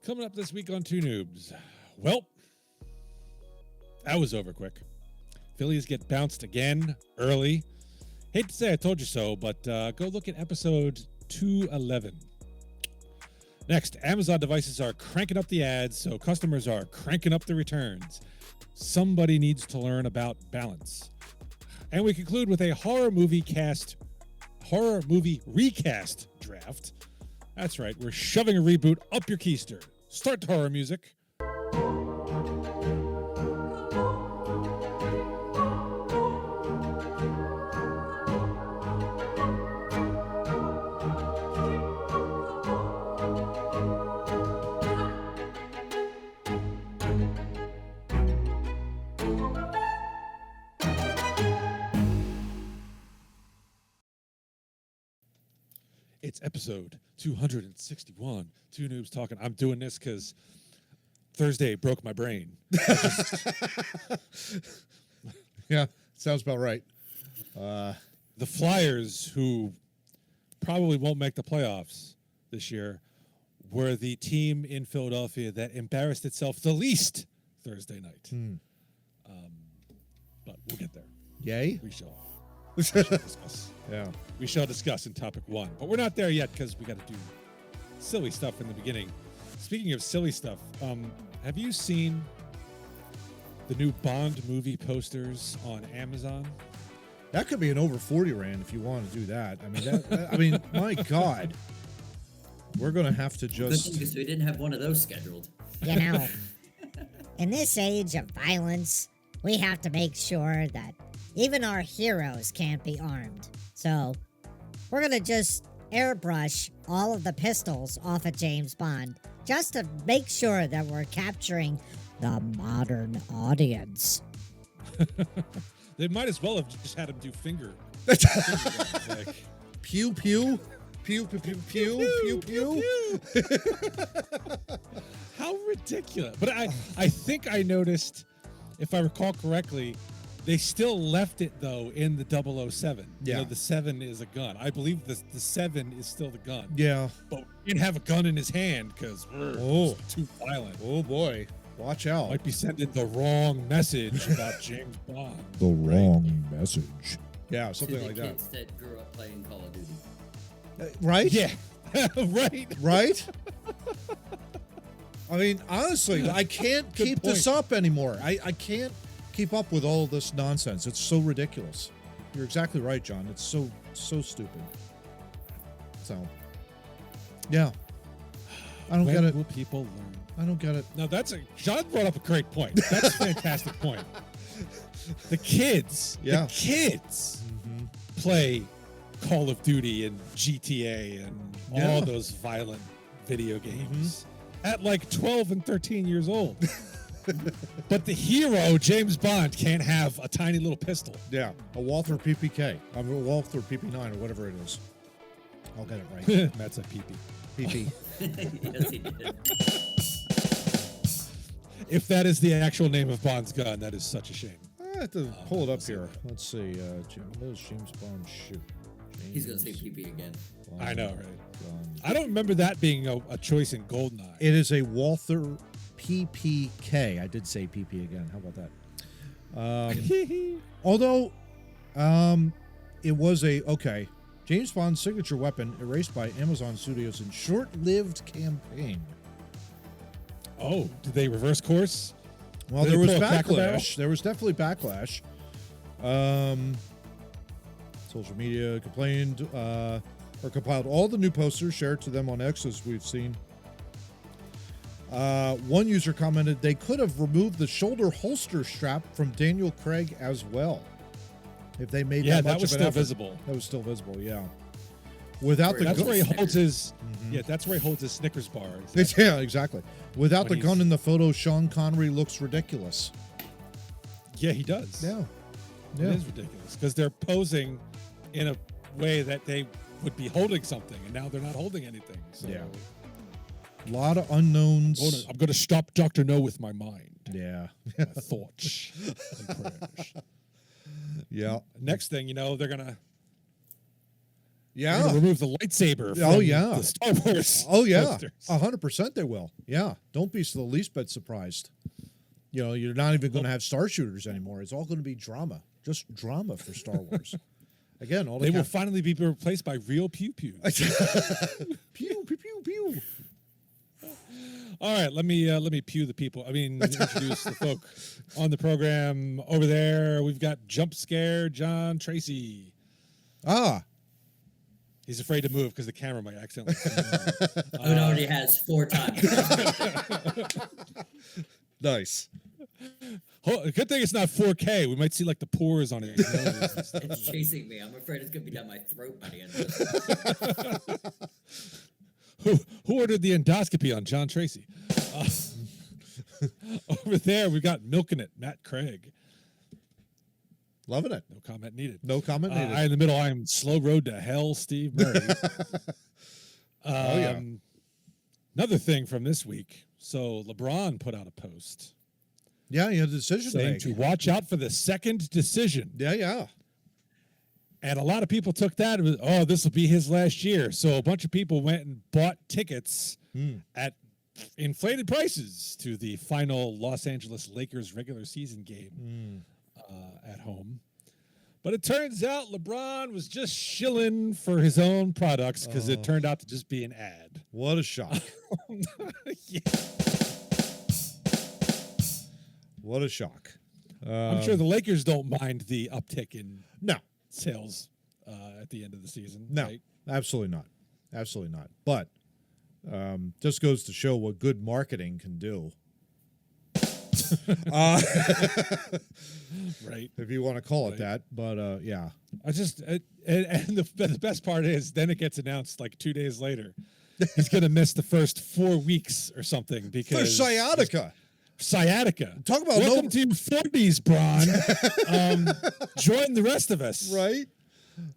Coming up this week on Two Noobs. Well, that was over quick. Phillies get bounced again early. Hate to say I told you so, but go look at episode 211. Next, Amazon devices are cranking up the ads, so customers are cranking up the returns. Somebody needs to learn about balance. And we conclude with a horror movie recast draft. That's right, we're shoving a reboot up your keister. Start the horror music. It's episode 261. Two Noobs talking. I'm doing this because Thursday broke my brain. Yeah, sounds about right. The Flyers, who probably won't make the playoffs this year, were the team in Philadelphia that embarrassed itself the least Thursday night. But we'll get there. Yay? We shall discuss. Yeah. We shall discuss in topic one. But we're not there yet because we got to do silly stuff in the beginning. Speaking of silly stuff, have you seen the new Bond movie posters on Amazon? That could be an over 40 rant if you want to do that. I mean, my God. We're going to have to just... Because we didn't have one of those scheduled. You know, in this age of violence, we have to make sure that even our heroes can't be armed. So, we're going to just airbrush all of the pistols off of James Bond just to make sure that we're capturing the modern audience. They might as well have just had him do finger. Like, Pew, pew. Pew, pew, pew, pew, pew, pew. how ridiculous. But I think I noticed, if I recall correctly, they still left it, though, in the 007. Yeah. You know, the 7 is a gun. I believe the 7 is still the gun. Yeah. But he didn't have a gun in his hand because it's too violent. Oh, boy. Watch out. Might be sending the wrong message about James Bond. The wrong message. Yeah, something to like the that. kids that grew up playing Call of Duty. Right? Yeah. Right. Right? I mean, honestly, I can't keep this up anymore. I can't keep up with all this nonsense. It's so ridiculous. You're exactly right, John. It's so stupid. So, yeah. I don't get it. Will people learn? I don't get it. Now, John brought up a great point. That's a fantastic point. The kids play Call of Duty and GTA and all those violent video games at like 12 and 13 years old. But the hero, James Bond, can't have a tiny little pistol. Yeah, a Walther PPK. A Walther PP9 or whatever it is. I'll get it right. That's a PP. PP. Yes, he did. If that is the actual name of Bond's gun, that is such a shame. I have to pull it up here. Let's see. What does James Bond shoot? He's going to say PP again. I know, right? Bond. I don't remember that being a choice in GoldenEye. It is a Walther PPK. I did say PP again. How about that? Although, it was okay. James Bond's signature weapon erased by Amazon Studios in short-lived campaign. Oh, did they reverse course? Well, Did there they was pull a Cracker Barrel? backlash. There was definitely backlash. Social media complained or compiled all the new posters shared to them on X, as we've seen. One user commented they could have removed the shoulder holster strap from Daniel Craig as well. If they made that much that was of an still effort. visible. That was still visible, yeah. Without the That's gun. where he holds his. Yeah, that's where he holds his Snickers bar. Yeah, exactly. Without When the gun in the photo, Sean Connery looks ridiculous. Yeah, he does. Yeah. It is ridiculous because they're posing in a way that they would be holding something, and now they're not holding anything. So. Yeah. A lot of unknowns. I'm going to stop Dr. No with my mind. Yeah. My thoughts and prayers. Yeah. Next thing you know, they're going to They're Yeah. gonna remove the lightsaber. Oh, from yeah. the Star Wars. Oh yeah, posters. 100% they will. Yeah, don't be the least bit surprised. You know, you're not even going to have star shooters anymore. It's all going to be drama, just drama for Star Wars. Again, all the They will finally be replaced by real pew pews. pew pew pew pew. All right, let me pew the people. I mean, introduce the folk on the program over there. We've got Jump Scare John Tracy. Ah, He's afraid to move because the camera might accidentally. It already has 4 times. nice. Good thing it's not 4K. We might see like the pores on it. It's chasing me. I'm afraid it's gonna be down my throat by the end of this. Who ordered the endoscopy on John Tracy? Over there, we've got Milking It, Matt Craig. Loving it. No comment needed. No comment needed. In the middle, I am Slow Road to Hell, Steve Murray. Oh, yeah. Another thing from this week. So LeBron put out a post Yeah, you had a decision to saying make. to watch out for the second decision. Yeah. And a lot of people took that as, oh, this will be his last year. So a bunch of people went and bought tickets at inflated prices to the final Los Angeles Lakers regular season game at home. But it turns out LeBron was just shilling for his own products because it turned out to just be an ad. What a shock. Yeah. What a shock. I'm sure the Lakers don't mind the uptick in No, sales at the end of the season. no, right? absolutely not. Absolutely not. But just goes to show what good marketing can do. Right. If you want to call it that. But yeah. I just and the best part is then it gets announced like 2 days later. He's going to miss the first 4 weeks or something For because sciatica. Sciatica. Talk about welcome to your 40s, Bron. Join the rest of us. Right?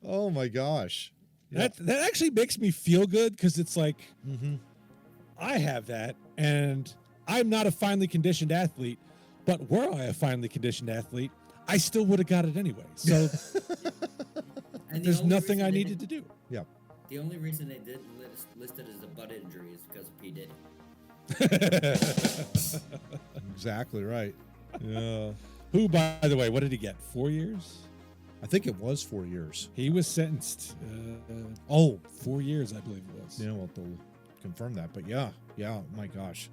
Oh my gosh. Yeah. That actually makes me feel good because it's like I have that, and I'm not a finely conditioned athlete. But were I a finely conditioned athlete, I still would have got it anyway. So And there's nothing I needed to do. Yeah. The only reason they didn't list it as a butt injury is because of P. Diddy. Exactly right. Yeah. Who, by the way, what did he get? 4 years? I think it was 4 years. He was sentenced. Oh, 4 years, I believe it was. yeah, well, they'll confirm that. But yeah, my gosh.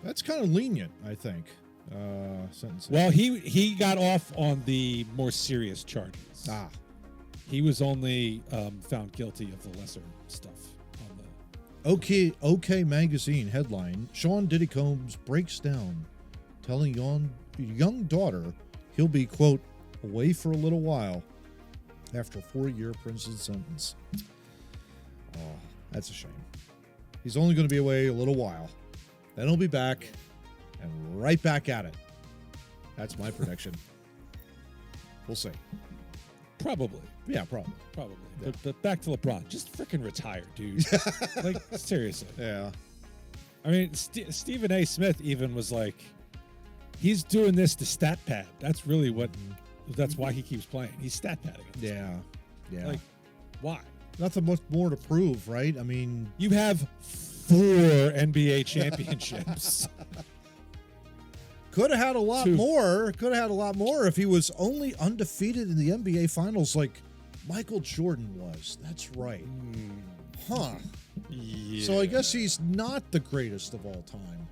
That's kind of lenient, I think. Sentencing. Well, he got off on the more serious charges. Ah. He was only found guilty of the lesser stuff. OK Magazine headline: Sean Diddy Combs breaks down, telling young daughter he'll be, quote, away for a little while after a 4-year prison sentence. Oh, that's a shame. He's only going to be away a little while. Then he'll be back and right back at it. That's my prediction. We'll see. Probably. Yeah, probably. Yeah. But back to LeBron. Just freaking retire, dude. Like, seriously. Yeah. I mean, Stephen A. Smith even was like, he's doing this to stat pad. That's really what, that's why he keeps playing. He's stat padding. Yeah. Yeah. Like, why? Nothing much more to prove, right? I mean, You have 4 NBA championships. could have had a lot 2. more. Could have had a lot more if he was only undefeated in the NBA Finals like Michael Jordan was. That's right. Huh. Yeah. So I guess he's not the greatest of all time.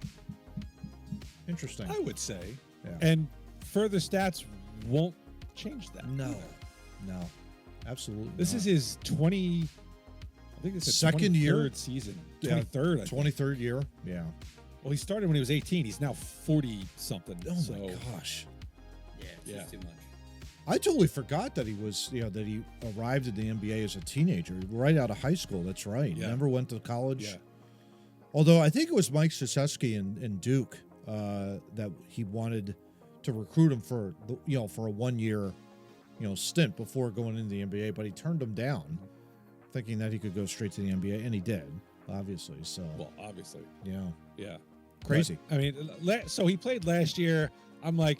Interesting. I would say. Yeah. And further stats won't change that. No. Absolutely. This not. is his 20. I think it's his Second year? 23rd season. Yeah, 23rd. I think. 23rd year. Yeah. Well, he started when he was 18. He's now 40 something. Oh so my gosh. Yeah, it's just too much. I totally forgot that he was, that he arrived at the NBA as a teenager, right out of high school. That's right. Yeah. Never went to college. Yeah. Although I think it was Mike Krzyzewski in Duke that he wanted to recruit him for a 1 year, stint before going into the NBA, but he turned him down, thinking that he could go straight to the NBA, and he did, obviously. So Well, obviously. yeah, But, crazy. I mean, so he played last year. I'm like,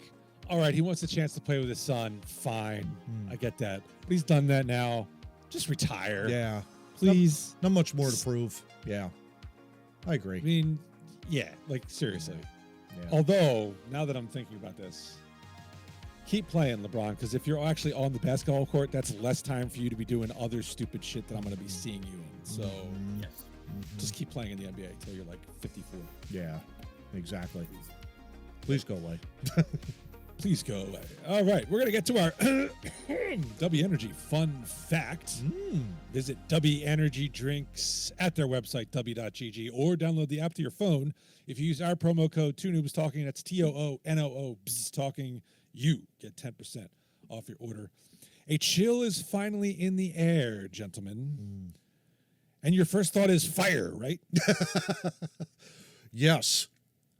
all right, he wants a chance to play with his son. Fine. I get that. But he's done that now. just retire. Yeah. Please. Not much more to prove. Yeah. I agree. I mean, yeah, like seriously. Yeah. Although, now that I'm thinking about this, keep playing, LeBron, because if you're actually on the basketball court, that's less time for you to be doing other stupid shit that I'm going to be seeing you in. So Yes. just keep playing in the NBA until you're like 54. Yeah. Exactly. Please go away. Please go away. All right, we're going to get to our Dubby Energy fun fact. Visit Dubby Energy Drinks at their website, dubby.gg, or download the app to your phone. If you use our promo code 2NoobsTalking, that's TOONOO, talking, you get 10% off your order. A chill is finally in the air, gentlemen. And your first thought is fire, right? Yes.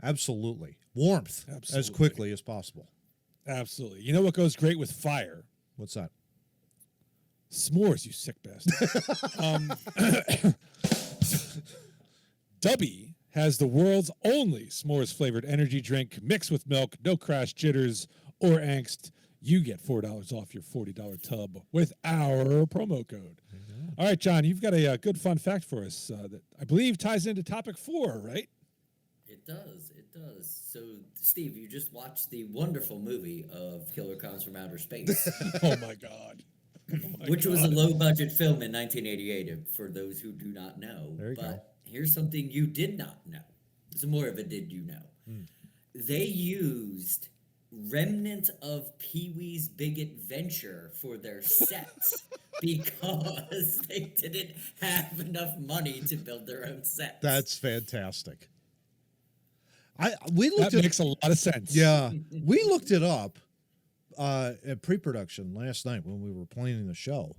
Absolutely. Warmth as Absolutely. quickly as possible. Absolutely. You know what goes great with fire? What's that? S'mores, you sick bastard. Dubby has the world's only s'mores flavored energy drink mixed with milk, no crash, jitters, or angst. You get $4 off your $40 tub with our promo code. All right, John, you've got a good fun fact for us that I believe ties into topic 4, right? It does. It does. So, Steve, you just watched the wonderful movie of Killer Clowns from Outer Space, Oh, my God. which was a low-budget film in 1988, for those who do not know. There you but go. here's something you did not know. It's more of a did you know. They used remnant of Pee-wee's Big Adventure for their sets because they didn't have enough money to build their own sets. That's fantastic. We looked That at makes a lot of sense. Yeah, we looked it up at pre-production last night when we were planning the show,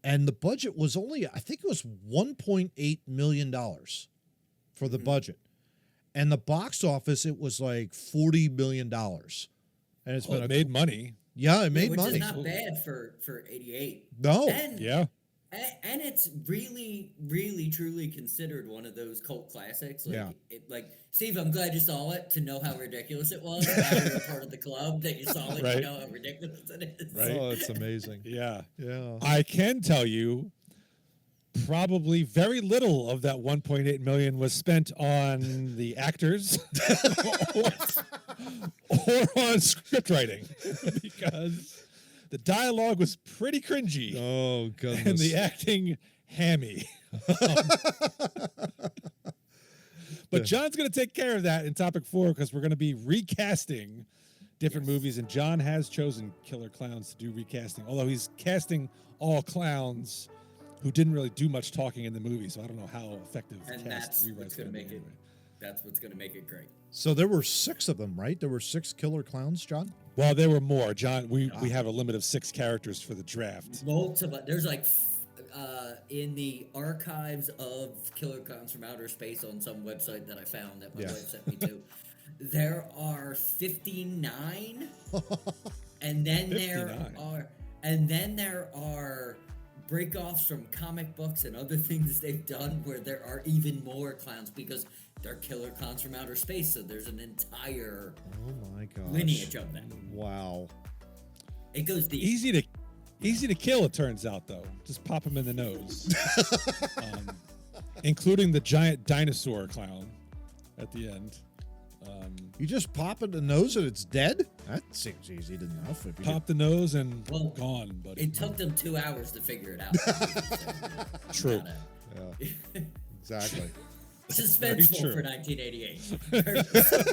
and the budget was only, I think it was $1.8 million for the budget, and the box office it was like $40 million, and it's Well, been it made money. it made which money. is not bad for 88. No, And, Yeah. and it's really, really, truly considered one of those cult classics. Like, Yeah. Like, Steve, I'm glad you saw it to know how ridiculous it was. Now you're a part of the club that you saw it, Right. you know how ridiculous it is. Right. Oh, it's amazing. Yeah. Yeah, I can tell you probably very little of that 1.8 million was spent on the actors or on script writing because the dialogue was pretty cringy oh goodness. and the acting hammy. But John's going to take care of that in topic 4 because we're going to be recasting different movies, and John has chosen Killer Clowns to do recasting, although he's casting all clowns who didn't really do much talking in the movie, so I don't know how effective the And cast that's rewrite's what's going to be make it. anyway. That's what's going to make it great. So there were 6 of them, right? There were 6 killer clowns, John. Well, there were more, John. We have a limit of 6 characters for the draft. Multiple. There's like in the archives of Killer Clowns from Outer Space on some website that I found that my Yeah. wife sent me to. There are 59, and then 59. there are breakoffs from comic books and other things they've done where there are even more clowns because they're Killer Clowns from Outer Space. So there's an entire Oh my gosh. lineage of them. Wow. It goes deep. Easy to kill, it turns out, though. Just pop him in the nose. Including the giant dinosaur clown at the end. You just pop it in the nose and it's dead? That seems easy enough. If you Pop the nose and Well, gone, buddy. It took them 2 hours to figure it out. True. Yeah, exactly. Suspenseful true. for 1988.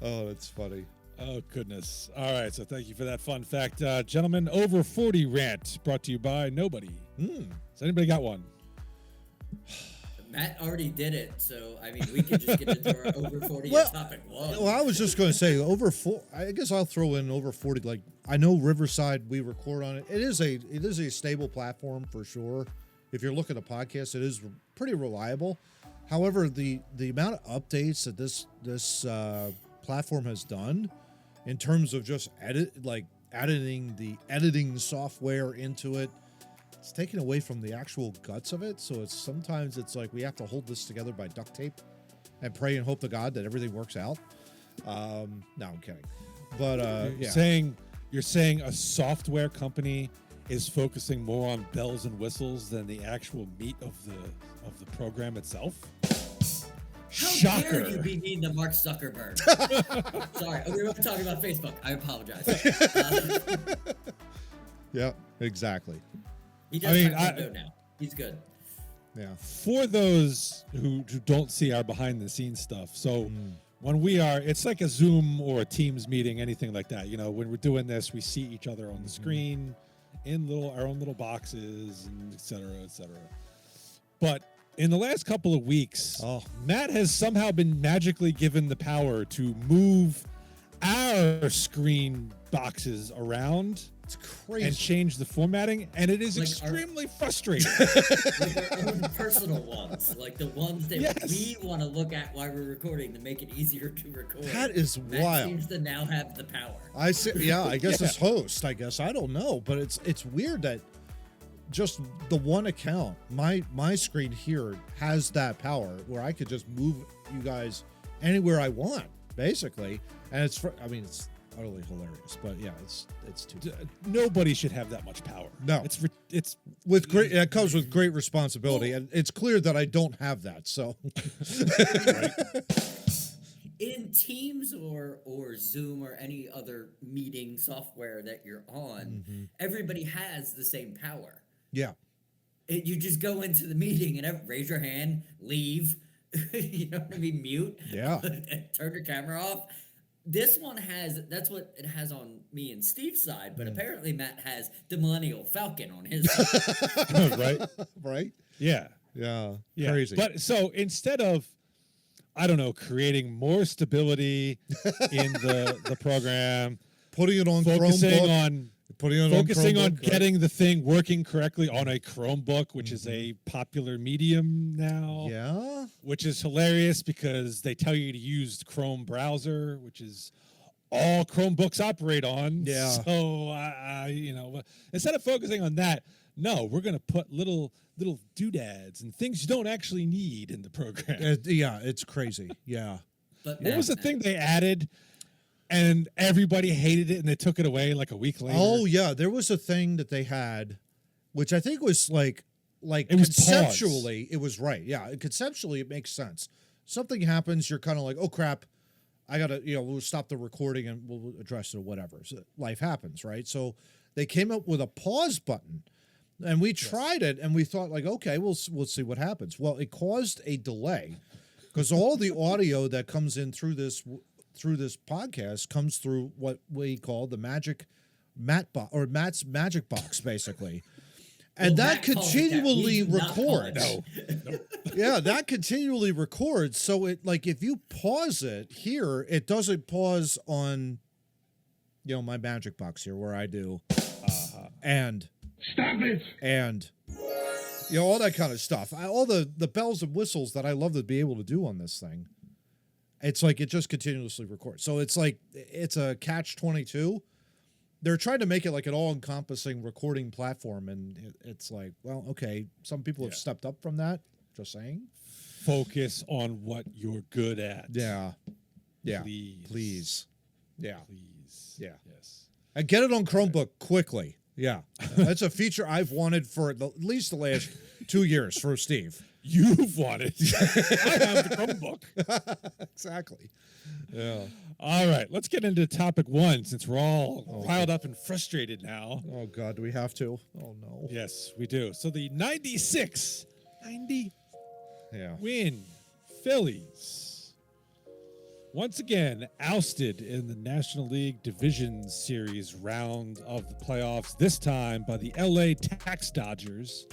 Oh, that's funny. Oh, goodness. All right, so thank you for that fun fact. Gentlemen, over 40 rant brought to you by nobody. Has anybody got one? Matt already did it, so I mean, we can just get into our over 40 Well- topic one. Well, I was just going to say over 4. I guess I'll throw in over 40. Like I know Riverside, we record on it. It is a stable platform for sure. If you're looking at podcasts, it is pretty reliable. However, the amount of updates that this platform has done in terms of just editing the editing software into it, it's taken away from the actual guts of it. So sometimes it's like we have to hold this together by duct tape and pray and hope to God that everything works out. No, I'm kidding. But yeah, Saying You're saying a software company is focusing more on bells and whistles than the actual meat of the program itself? How Shocker. dare you be mean to Mark Zuckerberg? Sorry, we were talking about Facebook. I apologize. Yeah, exactly. He does Taekwondo now. He's good. Yeah. For those who don't see our behind the scenes stuff, so when we are, it's like a Zoom or a Teams meeting, anything like that. You know, when we're doing this, we see each other on the screen in our own little boxes, and et cetera. But in the last couple of weeks, Matt has somehow been magically given the power to move our screen boxes around. It's crazy. And change the formatting, and it is Like extremely frustrating. Like our own personal ones, like the ones that we want to look at while we're recording to make it easier to record. That is Matt wild. seems to now have the power. I see. Yeah, I guess as host, I don't know, but it's weird that just the one account, my screen here has that power where I could just move you guys anywhere I want, basically, and it's utterly hilarious, but yeah, it's too bad. Nobody should have that much power. No, it's with great. It comes with great responsibility, and it's clear that I don't have that. So, in Teams or Zoom or any other meeting software that you're on, everybody has the same power. Yeah, You just go into the meeting and raise your hand, leave. You know what I mean? Mute. Yeah. Turn your camera off. This one that's what it has on me and Steve's side, but apparently Matt has the Millennial Falcon on his side. right? Yeah. Crazy. But so instead of, I don't know, creating more stability in the program, putting it on focusing Chromebook, on Chromebook, right? getting the thing working correctly on a Chromebook, which is a popular medium now. Yeah. Which is hilarious because they tell you to use Chrome browser, which is all Chromebooks operate on. Yeah. So, instead of focusing on that, no, we're going to put little doodads and things you don't actually need in the program. Yeah, it's crazy. Yeah. But What was the thing they added? And everybody hated it, and they took it away like a week later. Oh yeah, there was a thing that they had, which I think was like it was conceptually it was right. Yeah, conceptually it makes sense. Something happens, you're kind of like, oh crap, I gotta, we'll stop the recording and we'll address it or whatever. So life happens, right? So they came up with a pause button, and we tried it, and we thought like, okay, we'll see what happens. Well, it caused a delay because all the audio that comes in through this podcast comes through what we call the Matt's magic box, basically. And that continually records. Yeah, that continually records. So it, like, if you pause it here, it doesn't pause on, my magic box here where I do, and stop it, and all that kind of stuff. All the bells and whistles that I love to be able to do on this thing. It's like it just continuously records. So it's like it's a catch-22. They're trying to make it like an all-encompassing recording platform, and it's like, well, okay, some people have stepped up from that. Just saying. Focus on what you're good at. Yeah. Please. Yeah. Please. Yeah. Yes. And get it on Chromebook quickly. Yeah. That's a feature I've wanted for at least the last 2 years for Steve. You've wanted. I have the Chromebook. Exactly. Yeah. All right, let's get into topic one since we're all riled up and frustrated now. Oh, God, do we have to? Oh, no. Yes, we do. So the 90 Yeah. win Phillies once again ousted in the National League Division Series round of the playoffs, this time by the LA Tax Dodgers.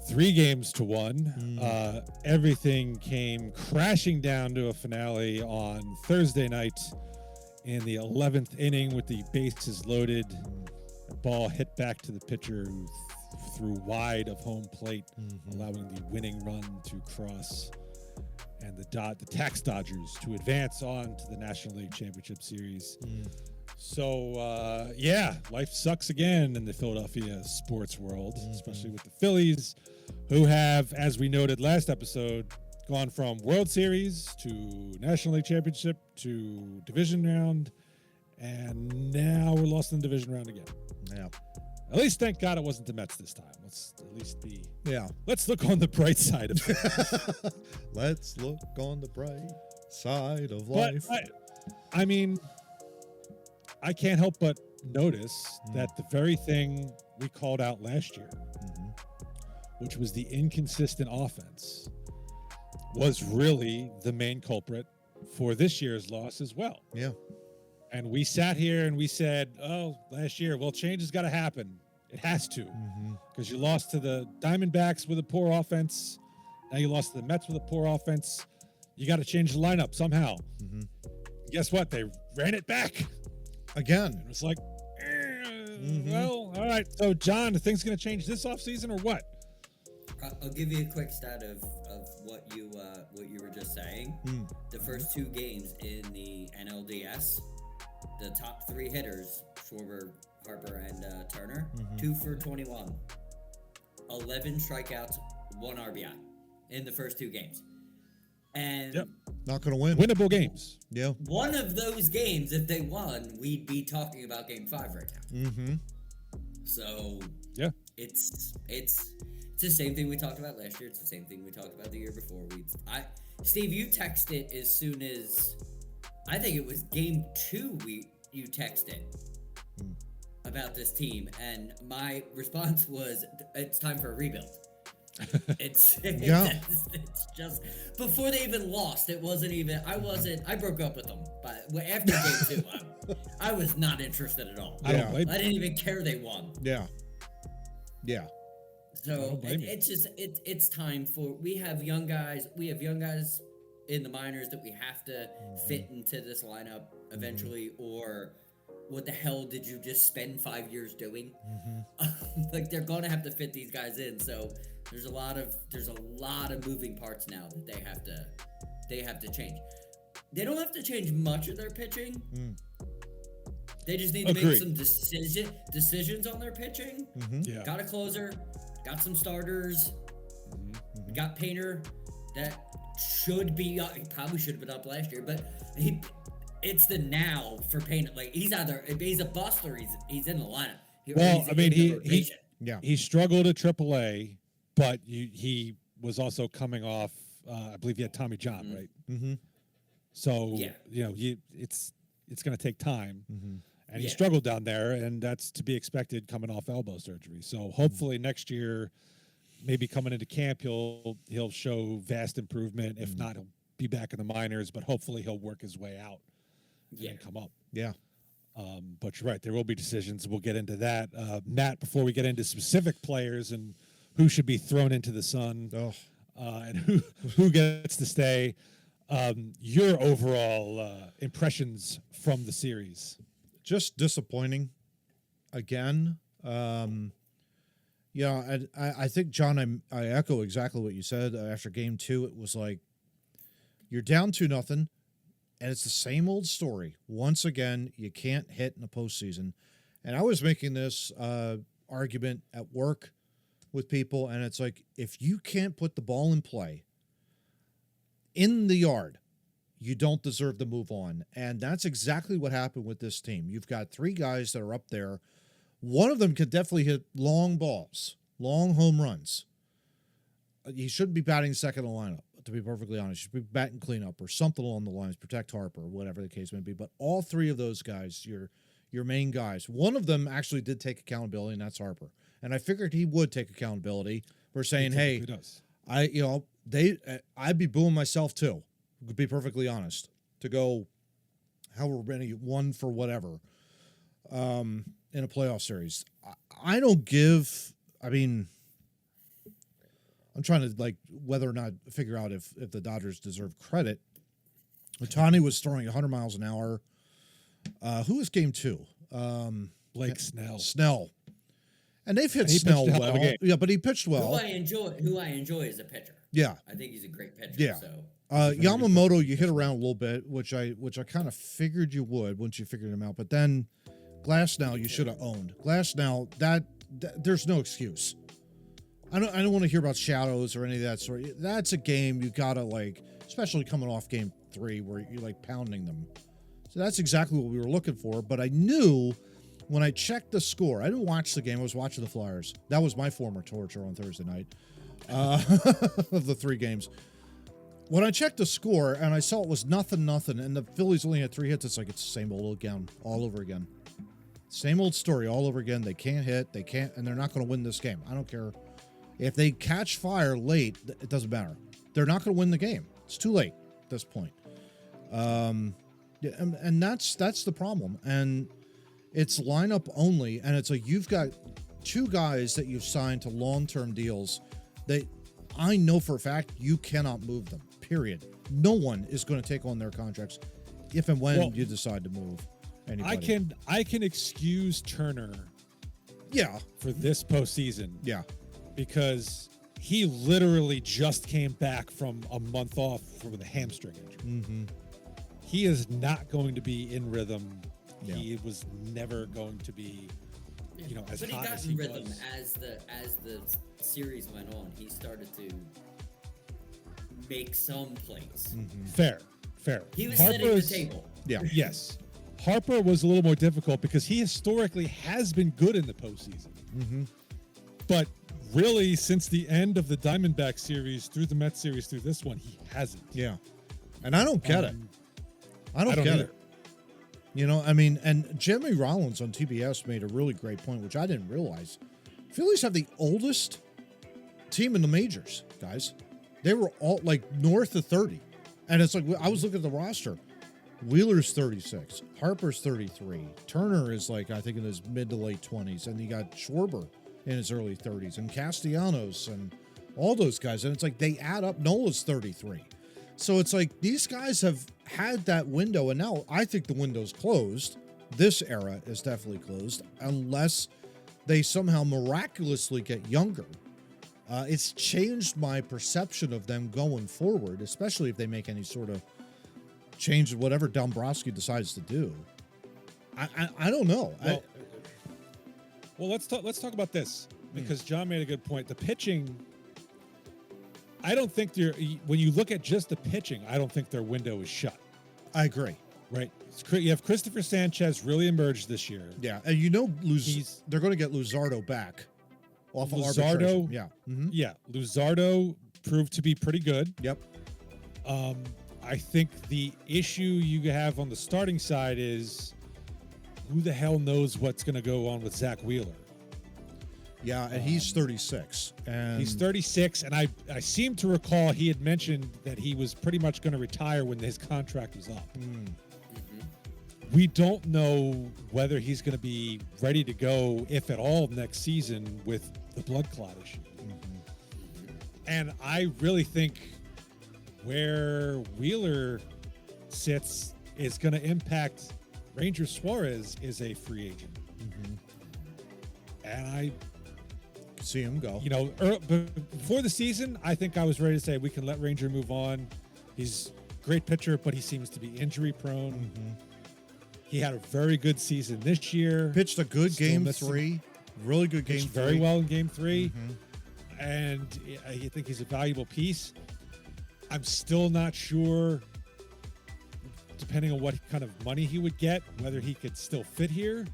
3-1. Everything came crashing down to a finale on Thursday night in the 11th inning with the bases loaded. The ball hit back to the pitcher who threw wide of home plate, allowing the winning run to cross, and the Tax Dodgers to advance on to the National League Championship Series. So, life sucks again in the Philadelphia sports world, especially with the Phillies, who have, as we noted last episode, gone from World Series to National League Championship to Division round, And now we're lost in the division round again. Yeah. At least, thank God, it wasn't the Mets this time. Let's at least be. Yeah. Let's look on the bright side of it. Let's look on the bright side of But life. I mean, I can't help but notice that the very thing we called out last year, which was the inconsistent offense, was really the main culprit for this year's loss as well. Yeah. And we sat here and we said, oh, last year, well, change has got to happen. It has to. Because you lost to the Diamondbacks with a poor offense. Now you lost to the Mets with a poor offense. You got to change the lineup somehow. Guess what? They ran it back. Again. It was like, well, all right. So, John, are things going to change this offseason or what? I'll give you a quick stat of what you were just saying. The first 2 games in the NLDS, the top 3 hitters, Schwarber, Harper, and Turner, 2 for 21, 11 strikeouts, 1 RBI in the first 2 games. And not going to win. Winnable games. Yeah. one of those games, if they won, we'd be talking about Game 5 right now. So yeah, it's the same thing we talked about last year. It's the same thing we talked about the year before. Steve, you texted as soon as I think it was Game 2. You texted about this team, and my response was, "It's time for a rebuild." It's just before they even lost. It wasn't even. I broke up with them, but after Game 2, I was not interested at all. I don't blame you. I didn't even care they won. Yeah. Yeah. So it's just it's time for we have young guys in the minors that we have to fit into this lineup eventually, or what the hell did you just spend 5 years doing? Like, they're gonna have to fit these guys in. So there's a lot of moving parts now that they have to change. They don't have to change much of their pitching. They just need to make some decisions on their pitching. Yeah. Got a closer, got some starters, got Painter that should be he probably should have been up last year, but it's the now for Painter. Like, he's either he's a bust or he's in the lineup. He struggled at AAA, but he was also coming off. I believe he had Tommy John, right? So it's going to take time. And he struggled down there, and that's to be expected coming off elbow surgery. So hopefully next year, maybe coming into camp, he'll show vast improvement. If not, he'll be back in the minors, but hopefully he'll work his way out and come up. Yeah. But you're right, there will be decisions. We'll get into that. Matt, before we get into specific players and who should be thrown into the sun and who gets to stay, your overall impressions from the series. Just disappointing again. I think, John, I echo exactly what you said. After Game 2, it was like, you're down 2-0, and it's the same old story. Once again, you can't hit in the postseason. And I was making this argument at work with people, and it's like, if you can't put the ball in play in the yard, you don't deserve to move on. And that's exactly what happened with this team. You've got 3 guys that are up there. One of them could definitely hit long balls, long home runs. He shouldn't be batting second in the lineup, to be perfectly honest. He should be batting cleanup or something along the lines, protect Harper, or whatever the case may be. But all 3 of those guys, your main guys, one of them actually did take accountability, and that's Harper. And I figured he would take accountability for saying, hey, I'd be booing myself too, to be perfectly honest, to go however many, 1 for whatever, in a playoff series. I don't give, I'm trying to, whether or not figure out if the Dodgers deserve credit. Ohtani was throwing 100 miles an hour. Who was Game 2? Blake Snell. Snell. And they've hit Snell well. Yeah, but he pitched well. Who I enjoy as a pitcher. Yeah. I think he's a great pitcher. Yeah. So. Yamamoto, you hit around a little bit, which I kind of figured you would once you figured him out. But then Glasnow, you should have owned. Glasnow, that there's no excuse. I don't want to hear about shadows or any of that sort. That's a game you gotta, especially coming off Game 3 where you're pounding them. So that's exactly what we were looking for. But I knew when I checked the score, I didn't watch the game. I was watching the Flyers. That was my form of torture on Thursday night of the 3 games. When I checked the score and I saw it was 0-0, and the Phillies only had 3 hits, it's like it's the same old again, all over again. Same old story all over again. They can't hit, and they're not going to win this game. I don't care. If they catch fire late, it doesn't matter. They're not going to win the game. It's too late at this point. And that's the problem. And it's lineup only, and it's like you've got 2 guys that you've signed to long-term deals that I know for a fact you cannot move them, period. No one is going to take on their contracts if and when you decide to move anybody. I can excuse Turner for this postseason. Yeah. Because he literally just came back from a month off with a hamstring injury. Mm-hmm. He is not going to be in rhythm. Yeah. He was never going to be, as but hot he got as in he rhythm was. as the series went on. He started to make some plays. Mm-hmm. Fair. He was setting the table. Yeah. Yes. Harper was a little more difficult because he historically has been good in the postseason. Mm-hmm. But really, since the end of the Diamondback series, through the Mets series, through this one, he hasn't. Yeah. And I don't get it. I don't get either. it. And Jimmy Rollins on TBS made a really great point, which I didn't realize. Phillies have the oldest team in the majors, guys. They were all like north of 30. And it's like, I was looking at the roster. Wheeler's 36. Harper's 33. Turner is like, I think in his mid to late 20s. And you got Schwarber in his early 30s. And Castellanos and all those guys. And it's like, they add up. Nola's 33. So it's like, these guys have had that window. And now I think the window's closed. This era is definitely closed. Unless they somehow miraculously get younger. It's changed my perception of them going forward, especially if they make any sort of change whatever Dombrowski decides to do. I don't know. Well, let's talk about this because John made a good point. The pitching, I don't think when you look at just the pitching, I don't think their window is shut. I agree. Right. You have Christopher Sanchez really emerged this year. Yeah, and they're going to get Luzardo back off of arbitration. Yeah. Mm-hmm. Yeah. Luzardo proved to be pretty good. Yep. I think the issue you have on the starting side is who the hell knows what's going to go on with Zach Wheeler. Yeah, and he's 36. And he's 36, and I seem to recall he had mentioned that he was pretty much going to retire when his contract was up. We don't know whether he's going to be ready to go, if at all, next season with the blood clot issue. And I really think where Wheeler sits is going to impact Ranger Suarez is a free agent. And I see him go. Before the season, I think I was ready to say we can let Ranger move on. He's a great pitcher, but he seems to be injury prone. He had a very good season this year. Pitched a good game 3. Really good game 3. Very well in game 3. And I think he's a valuable piece. I'm still not sure, depending on what kind of money he would get, whether he could still fit here.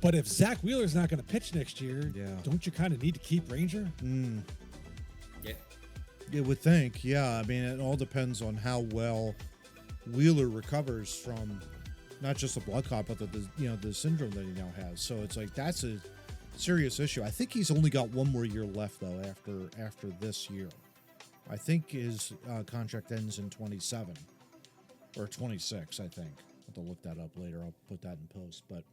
But if Zach Wheeler's not going to pitch next year, don't you kind of need to keep Ranger? Yeah. You would think, yeah. I mean, it all depends on how well Wheeler recovers from not just the blood clot, but the syndrome that he now has. So it's like that's a serious issue. I think he's only got one more year left though after this year. I think his contract ends in 27 or 26. I think I'll have to look that up later. I'll put that in post. But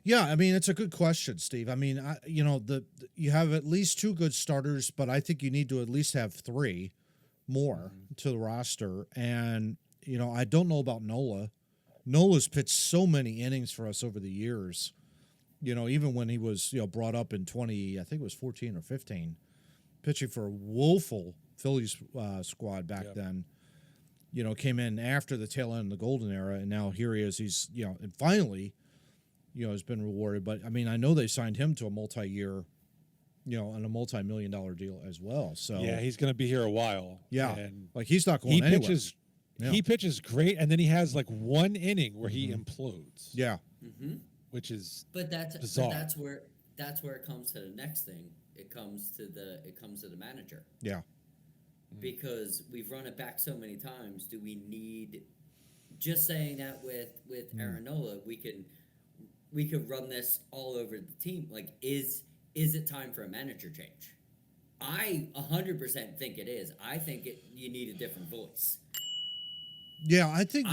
yeah, I mean it's a good question, Steve. I mean, you have at least 2 good starters, but I think you need to at least have 3 more to the roster. And I don't know about Nola. Nola's pitched so many innings for us over the years. Even when he was brought up in 20, I think it was 14 or 15, pitching for a woeful Phillies squad back then. Came in after the tail end of the golden era, and now here he is. He's and finally, has been rewarded. But I mean, I know they signed him to a multi-year, on a multi-million-dollar deal as well. So yeah, he's going to be here a while. Yeah, and like he's not going anywhere. Yeah. He pitches great, and then he has like one inning where he implodes. Yeah. Which is But bizarre. that's where it comes to the next thing. It comes to the manager. Yeah. Because we've run it back so many times. Do we need just saying that with Aaron Nola, we could run this all over the team. Like, is it time for a manager change? I 100% think it is. I think you need a different voice. Yeah, I think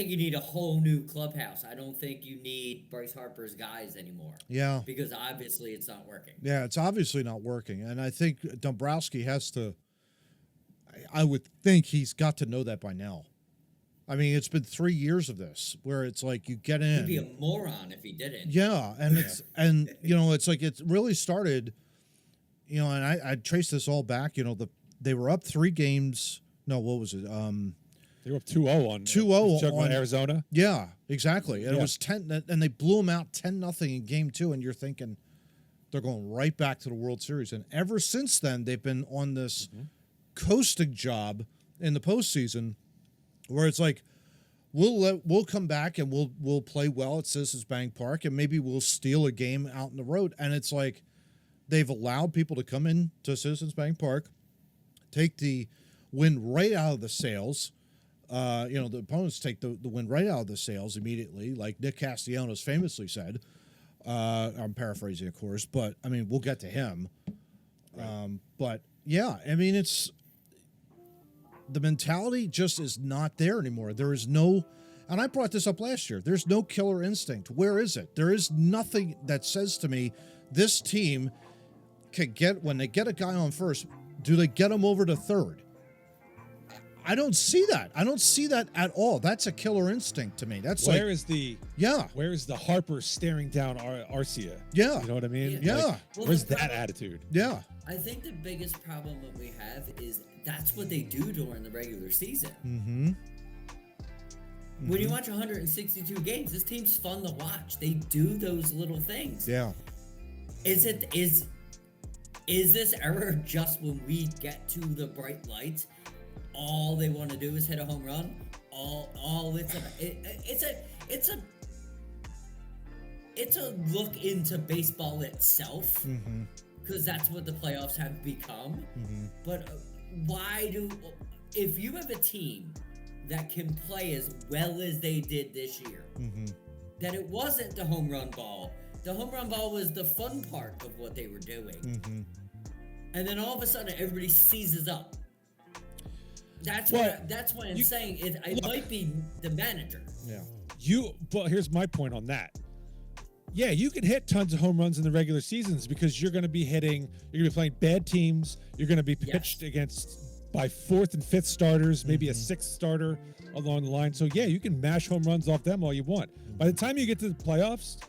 you need a whole new clubhouse. I don't think you need Bryce Harper's guys anymore. Yeah. Because obviously it's not working. Yeah, it's obviously not working. And I think Dombrowski has to, I would think he's got to know that by now. I mean, it's been 3 years of this where it's like you get in. He'd be a moron if he didn't. Yeah. And it's like it really started, and I trace this all back, they were up 3 games. No, what was it? They were up 2-0 on 2-0 on Arizona. Yeah, exactly. And Yeah. it was 10, and they blew them out 10-0 in game 2, and you're thinking they're going right back to the World Series. And ever since then, they've been on this coasting job in the postseason, where it's like we'll come back and we'll play well at Citizens Bank Park, and maybe we'll steal a game out in the road. And it's like they've allowed people to come in to Citizens Bank Park, take the win right out of the sails. The opponents take the win right out of the sails immediately, like Nick Castellanos famously said. I'm paraphrasing, of course, but I mean, we'll get to him. Right. But yeah, I mean, it's the mentality just is not there anymore. There is no, and I brought this up last year, there's no killer instinct. Where is it? There is nothing that says to me this team could get, when they get a guy on first, do they get him over to third? I don't see that. I don't see that at all. That's a killer instinct to me. That's Where is the Harper staring down Arcia? Yeah. You know what I mean? Yeah. Like, where's that attitude? Yeah. I think the biggest problem that we have is that's what they do during the regular season. When you watch 162 games, this team's fun to watch. They do those little things. Yeah. Is this error just when we get to the bright lights? All they want to do is hit a home run. It's a look into baseball itself, because that's what the playoffs have become. But if you have a team that can play as well as they did this year, that it wasn't the home run ball. The home run ball was the fun part of what they were doing. And then all of a sudden everybody seizes up. That's why I'm saying it might be the manager. Yeah. But here's my point on that. Yeah, you can hit tons of home runs in the regular seasons because you're going to be playing bad teams. You're going to be pitched against by 4th and 5th starters, maybe a 6th starter along the line. So yeah, you can mash home runs off them all you want. By the time you get to the playoffs,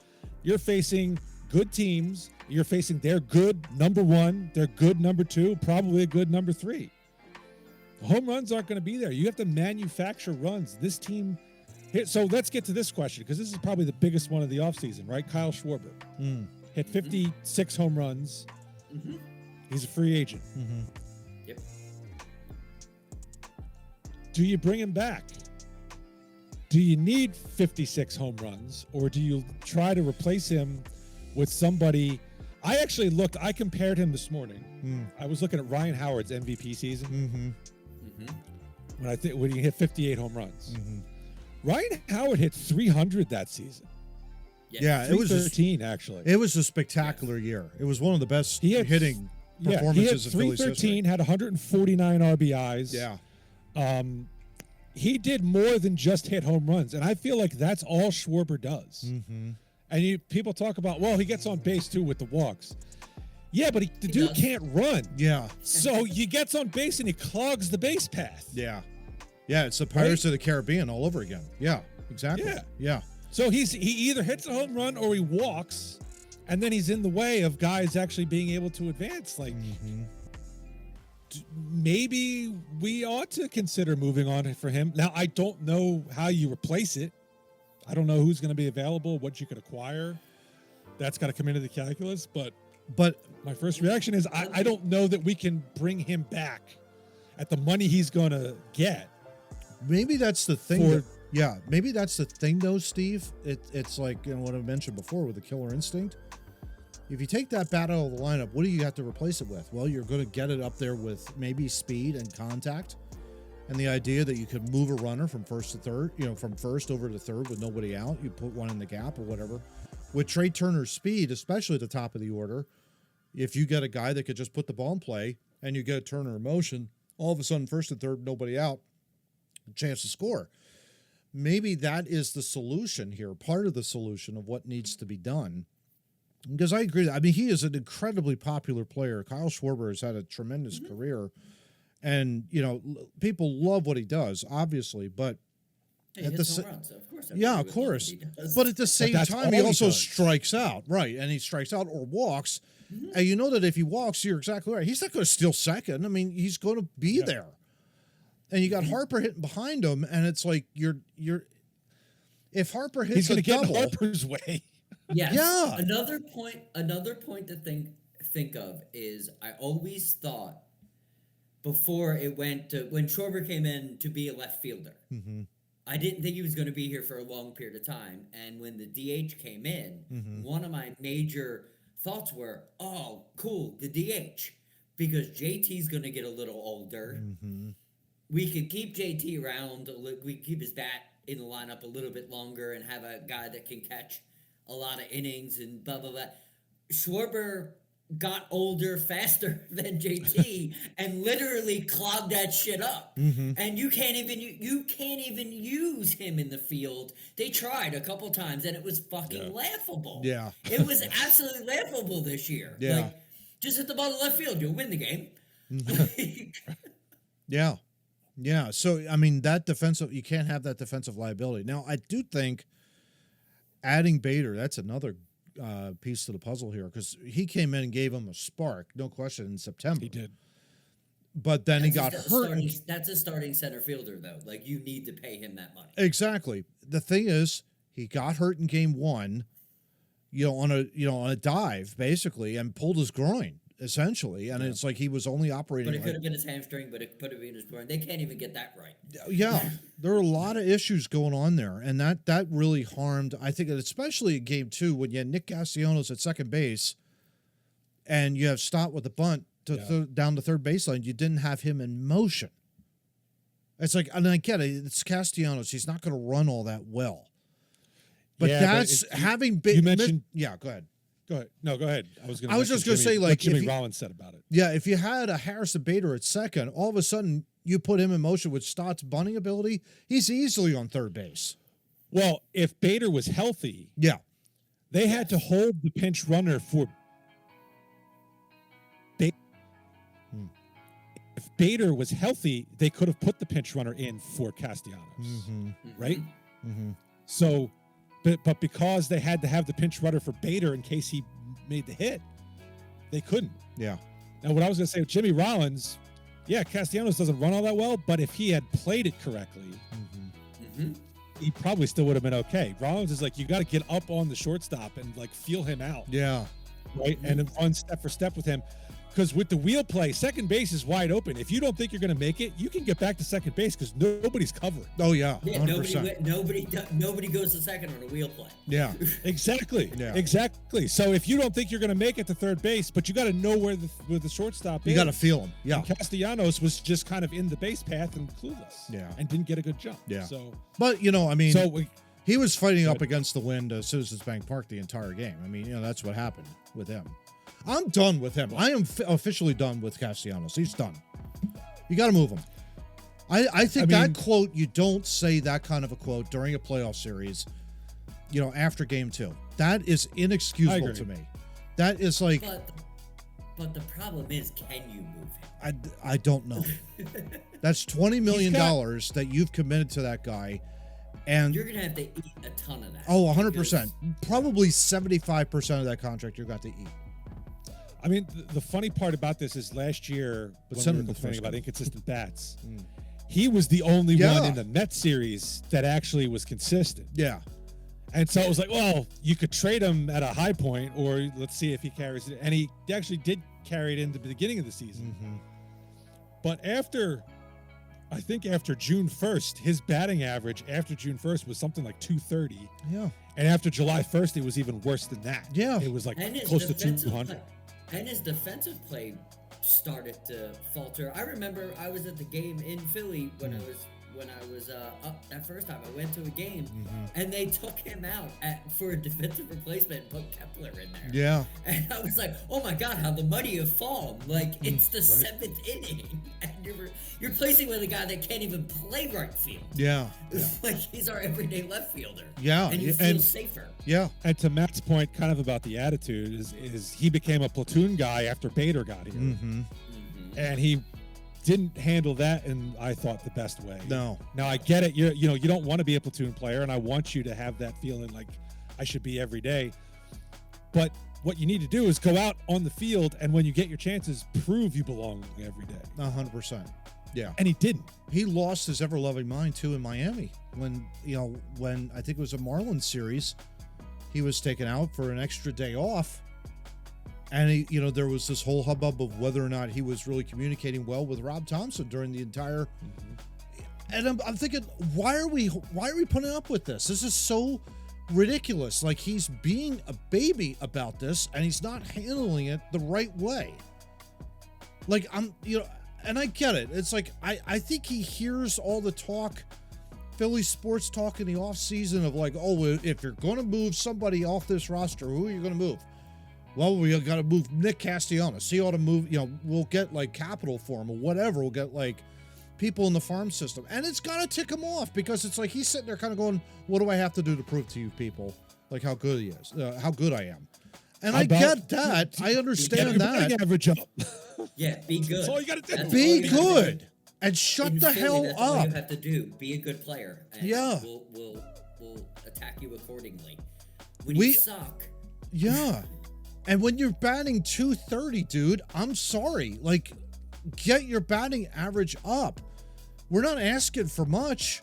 you're facing good teams. You're facing their good number 1, their good number 2, probably a good number 3. Home runs aren't going to be there. You have to manufacture runs. This team hit. So let's get to this question, because this is probably the biggest one of the offseason, right? Kyle Schwarber hit 56 home runs. He's a free agent. Yep. Do you bring him back? Do you need 56 home runs, or do you try to replace him with somebody? I compared him this morning. I was looking at Ryan Howard's MVP season. When he hit 58 home runs. Ryan Howard hit 300 that season. Yeah, it was 13 actually. It was a spectacular year. It was one of the best hitting performances of Phillies history. 313, had 149 RBIs. Yeah. He did more than just hit home runs, and I feel like that's all Schwarber does. And people talk about, well, he gets on base too with the walks. Yeah, but the dude can't run. Yeah. So he gets on base and he clogs the base path. Yeah. Yeah, it's the Pirates of the Caribbean all over again. Yeah, exactly. Yeah. So he either hits a home run or he walks, and then he's in the way of guys actually being able to advance. Like, maybe we ought to consider moving on for him. Now, I don't know how you replace it. I don't know who's going to be available, what you could acquire. That's got to come into the calculus, but my first reaction is I don't know that we can bring him back at the money he's going to get Maybe that's the thing. For- Maybe that's the thing, though, Steve. It's like what I mentioned before with the killer instinct. If you take that bat out of the lineup, what do you have to replace it with? Well, you're going to get it up there with maybe speed and contact, and the idea that you could move a runner from first to third, from first over to third with nobody out. You put one in the gap or whatever. With Trey Turner's speed, especially at the top of the order, if you get a guy that could just put the ball in play and you get Turner in motion, all of a sudden first and third, nobody out, chance to score. Maybe that is the solution here, part of the solution of what needs to be done. Because I agree. I mean, he is an incredibly popular player. Kyle Schwarber has had a tremendous career. And, people love what he does, obviously. But He hits home runs, so of course. yeah, of course. But at the same time, he also strikes out. Right. And he strikes out or walks. Mm-hmm. And you know that if he walks, you're exactly right. He's not going to steal second. I mean, he's going to be there. And you got Harper hitting behind him, and it's like you're if Harper hits he's going to get double, in Harper's way. Yes. Yeah. Another point to think of is I always thought before it went to when Schwarber came in to be a left fielder. Mm-hmm. I didn't think he was going to be here for a long period of time. And when the DH came in, one of my major thoughts were, oh, cool, the DH. Because JT's going to get a little older. Mm-hmm. We could keep JT around. We could keep his bat in the lineup a little bit longer and have a guy that can catch a lot of innings and blah, blah, blah. Schwarber got older faster than JT and literally clogged that shit up. Mm-hmm. And you can't even use him in the field. They tried a couple times and it was fucking laughable. Yeah. It was absolutely laughable this year. Yeah. Like, just hit the ball to left field, you'll win the game. Mm-hmm. Yeah. Yeah. So, I mean, you can't have that defensive liability. Now, I do think adding Bader, that's another piece to the puzzle here, because he came in and gave him a spark, no question, in September. He did. But then he got hurt. That's a starting center fielder, though. Like, you need to pay him that money. Exactly. The thing is, he got hurt in game one, on a dive, basically, and pulled his groin, essentially. And it's like he was only operating. But it could have been his hamstring, but it could have been his groin. They can't even get that right. Yeah. There are a lot of issues going on there. And that really harmed, I think, especially in game two, when you had Nick Castellanos at second base and you have Stott with the bunt down the third baseline. You didn't have him in motion. It's like, and I get it, it's Castellanos. He's not going to run all that well. But that's having been. You mentioned. Yeah, go ahead. Go ahead. No, go ahead. I was just going to say, like, what Jimmy Rollins said about it. Yeah, if you had a Harrison Bader at second, all of a sudden you put him in motion with Stott's bunting ability, he's easily on third base. Well, if Bader was healthy, they had to hold the pinch runner for. If Bader was healthy, they could have put the pinch runner in for Castellanos, right? Mm-hmm. So, but because they had to have the pinch runner for Bader in case he made the hit, they couldn't. Yeah. Now, what I was going to say with Jimmy Rollins, Castellanos doesn't run all that well, but if he had played it correctly, he probably still would have been okay. Rollins is like, you got to get up on the shortstop and like feel him out. Yeah. Right. And then run step for step with him. Because with the wheel play, second base is wide open. If you don't think you're going to make it, you can get back to second base because nobody's covering. Oh, yeah. 100%. Nobody goes to second on a wheel play. Yeah. Exactly. Yeah. Exactly. So if you don't think you're going to make it to third base, but you got to know where the shortstop is. You got to feel him. Yeah. And Castellanos was just kind of in the base path and clueless. Yeah. And didn't get a good jump. Yeah. So, but, I mean, he was fighting Good. up against the wind at Citizens Bank Park the entire game. I mean, that's what happened with him. I'm done with him. I am officially done with Castellanos. He's done. You got to move him. I think that quote, you don't say that kind of a quote during a playoff series, after game two. That is inexcusable to me. That is like. But the problem is, can you move him? I don't know. That's $20 million that you've committed to that guy. And you're going to have to eat a ton of that. Oh, 100%. Probably 75% of that contract you've got to eat. I mean, the funny part about this is last year, when we were complaining about inconsistent bats, he was the only one in the Mets series that actually was consistent. Yeah. And so it was like, well, you could trade him at a high point, or let's see if he carries it. And he actually did carry it in the beginning of the season. But after I think after June 1st, his batting average after June 1st was something like 230. Yeah. And after July 1st, it was even worse than that. Yeah. It was like And his close to defensive 200. and his defensive play started to falter. I remember I was at the game in Philly when I was up that first time. I went to a game, and they took him out for a defensive replacement and put Kepler in there. Yeah. And I was like, oh my God, how the mighty have fallen. Like, it's the seventh inning, and you're placing with a guy that can't even play right field. Yeah. Like, he's our everyday left fielder. Yeah, And you feel safer. Yeah. And to Matt's point, kind of about the attitude, is he became a platoon guy after Bader got here. Mm-hmm. And he didn't handle that in, I thought, the best way. No. Now, I get it. You don't want to be a platoon player, and I want you to have that feeling like I should be every day. But what you need to do is go out on the field, and when you get your chances, prove you belong every day. 100%. Yeah. And he didn't. He lost his ever-loving mind, too, in Miami. When I think it was a Marlins series, he was taken out for an extra day off. And there was this whole hubbub of whether or not he was really communicating well with Rob Thompson during the entire. And I'm thinking, why are we putting up with this? This is so ridiculous. Like, he's being a baby about this, and he's not handling it the right way. Like, and I get it. It's like I think he hears all the talk, Philly sports talk in the offseason of like, oh, if you're going to move somebody off this roster, who are you going to move? Well, we got to move Nick Castellanos. He ought to move, we'll get like capital for him or whatever. We'll get like people in the farm system. And it's got to tick him off because it's like he's sitting there kind of going, what do I have to do to prove to you people like how good he is, how good I am? And I get that. I understand that. Average up. Yeah, be good. That's all you got to do. Be good and shut the hell that's up. all you have to do. Be a good player. And Yeah. We'll attack you accordingly. When you suck. Yeah. And when you're batting 230, dude, I'm sorry. Like, get your batting average up. We're not asking for much.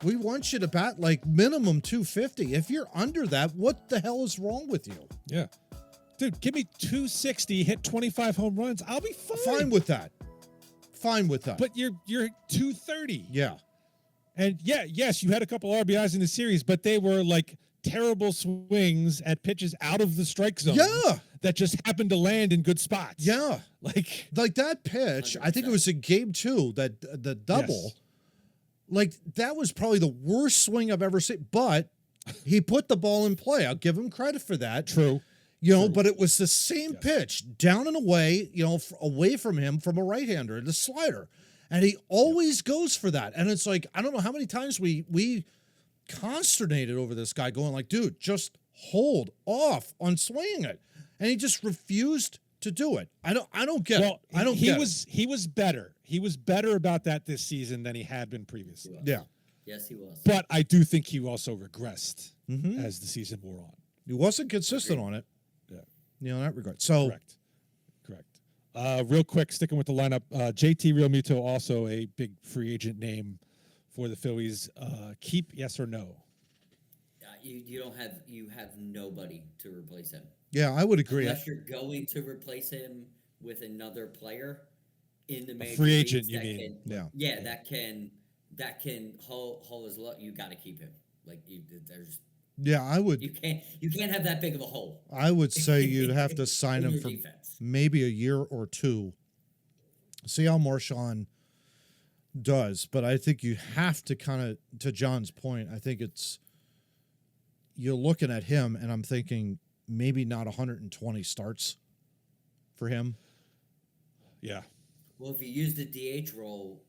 We want you to bat like minimum 250. If you're under that, what the hell is wrong with you? Yeah. Dude, give me 260, hit 25 home runs. I'll be fine. Fine with that. Fine with that. But you're 230. Yeah. And yes, you had a couple RBIs in the series, but they were like terrible swings at pitches out of the strike zone. Yeah. That just happened to land in good spots. Yeah. Like that pitch, 100%. I think it was in game 2, that the double. Yes. Like, that was probably the worst swing I've ever seen. But he put the ball in play. I'll give him credit for that. True. But it was the same pitch, down and away, away from him from a right-hander, the slider. And he always goes for that. And it's like, I don't know how many times we consternated over this guy going like, dude, just hold off on swinging it. And he just refused to do it. I don't get it. I don't get it. He was better. He was better about that this season than he had been previously. Yeah. Yes, he was. But I do think he also regressed as the season wore on. He wasn't consistent on it. Yeah. In that regard. So Correct. Real quick, sticking with the lineup, JT Realmuto, also a big free agent name for the Phillies. Keep, yes or no? You have nobody to replace him. Yeah, I would agree. Unless you're going to replace him with another player in the major free agent, leagues you mean? Yeah, that can haul his luck. You got to keep him. Like there's. Yeah, I would. You can't have that big of a hole. I would say you'd have to sign him for maybe a year or two. See how Marchand does, but I think you have to kind of, to John's point, I think you're looking at him, and I'm thinking maybe not 120 starts for him. Yeah. Well, if you use the DH role,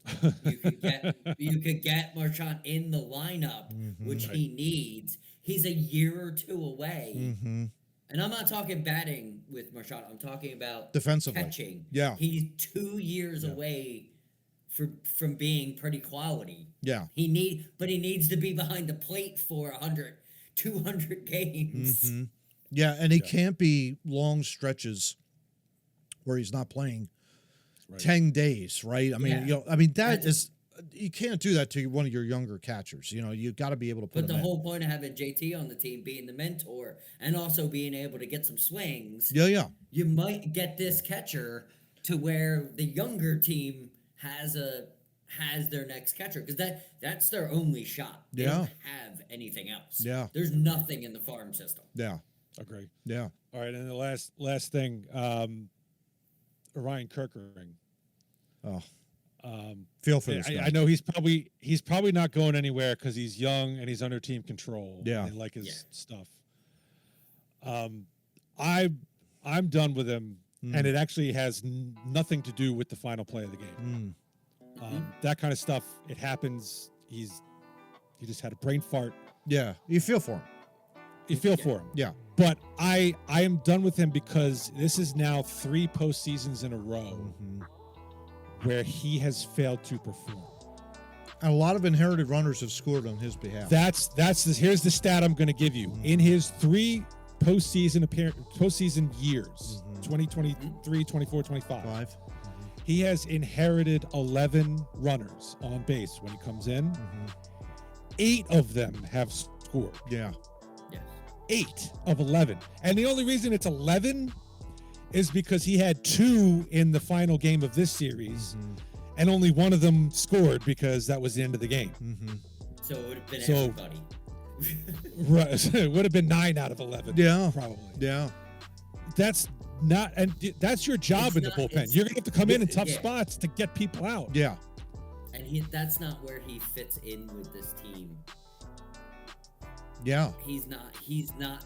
you could get Marchand in the lineup, which he needs. He's a year or two away. Mm-hmm. And I'm not talking batting with Marchand. I'm talking about defensively. Catching. Yeah. He's 2 years away from being pretty quality. Yeah. He needs to be behind the plate for 100, 200 games. Mm-hmm. Yeah, and he can't be long stretches where he's not playing 10 days, right? I mean, that is, you can't do that to one of your younger catchers. You got to be able to put. But the whole point of having JT on the team, being the mentor, and also being able to get some swings. Yeah. You might get this catcher to where the younger team has has their next catcher because that's their only shot. They Yeah. don't have anything else. Yeah. There's nothing in the farm system. Yeah. Agree. Yeah. All right, and the last thing, Ryan Kirkering. Oh. Feel for I, this guy. I know he's probably not going anywhere because he's young and he's under team control. Yeah. and like his stuff. I'm done with him, and it actually has nothing to do with the final play of the game. That kind of stuff, it happens. He just had a brain fart. Yeah. You feel for him. You feel for him. Yeah. But I am done with him because this is now 3 postseasons in a row where he has failed to perform. And a lot of inherited runners have scored on his behalf. Here's the stat I'm going to give you. In his 3 postseason years, 2023, 24, 25, 5. he has inherited 11 runners on base when he comes in. 8 of them have scored. Yeah. Yes. 8 of 11. And the only reason it's 11 is because he had 2 in the final game of this series, and only one of them scored because that was the end of the game. So it would have been So- everybody. Right. It would have been 9 out of 11. Yeah. Probably. Yeah. That's not, and that's your job It's in the not- bullpen. it's- You're going to have to come in tough yeah. spots to get people out. Yeah. And that's not where he fits in with this team. Yeah. He's not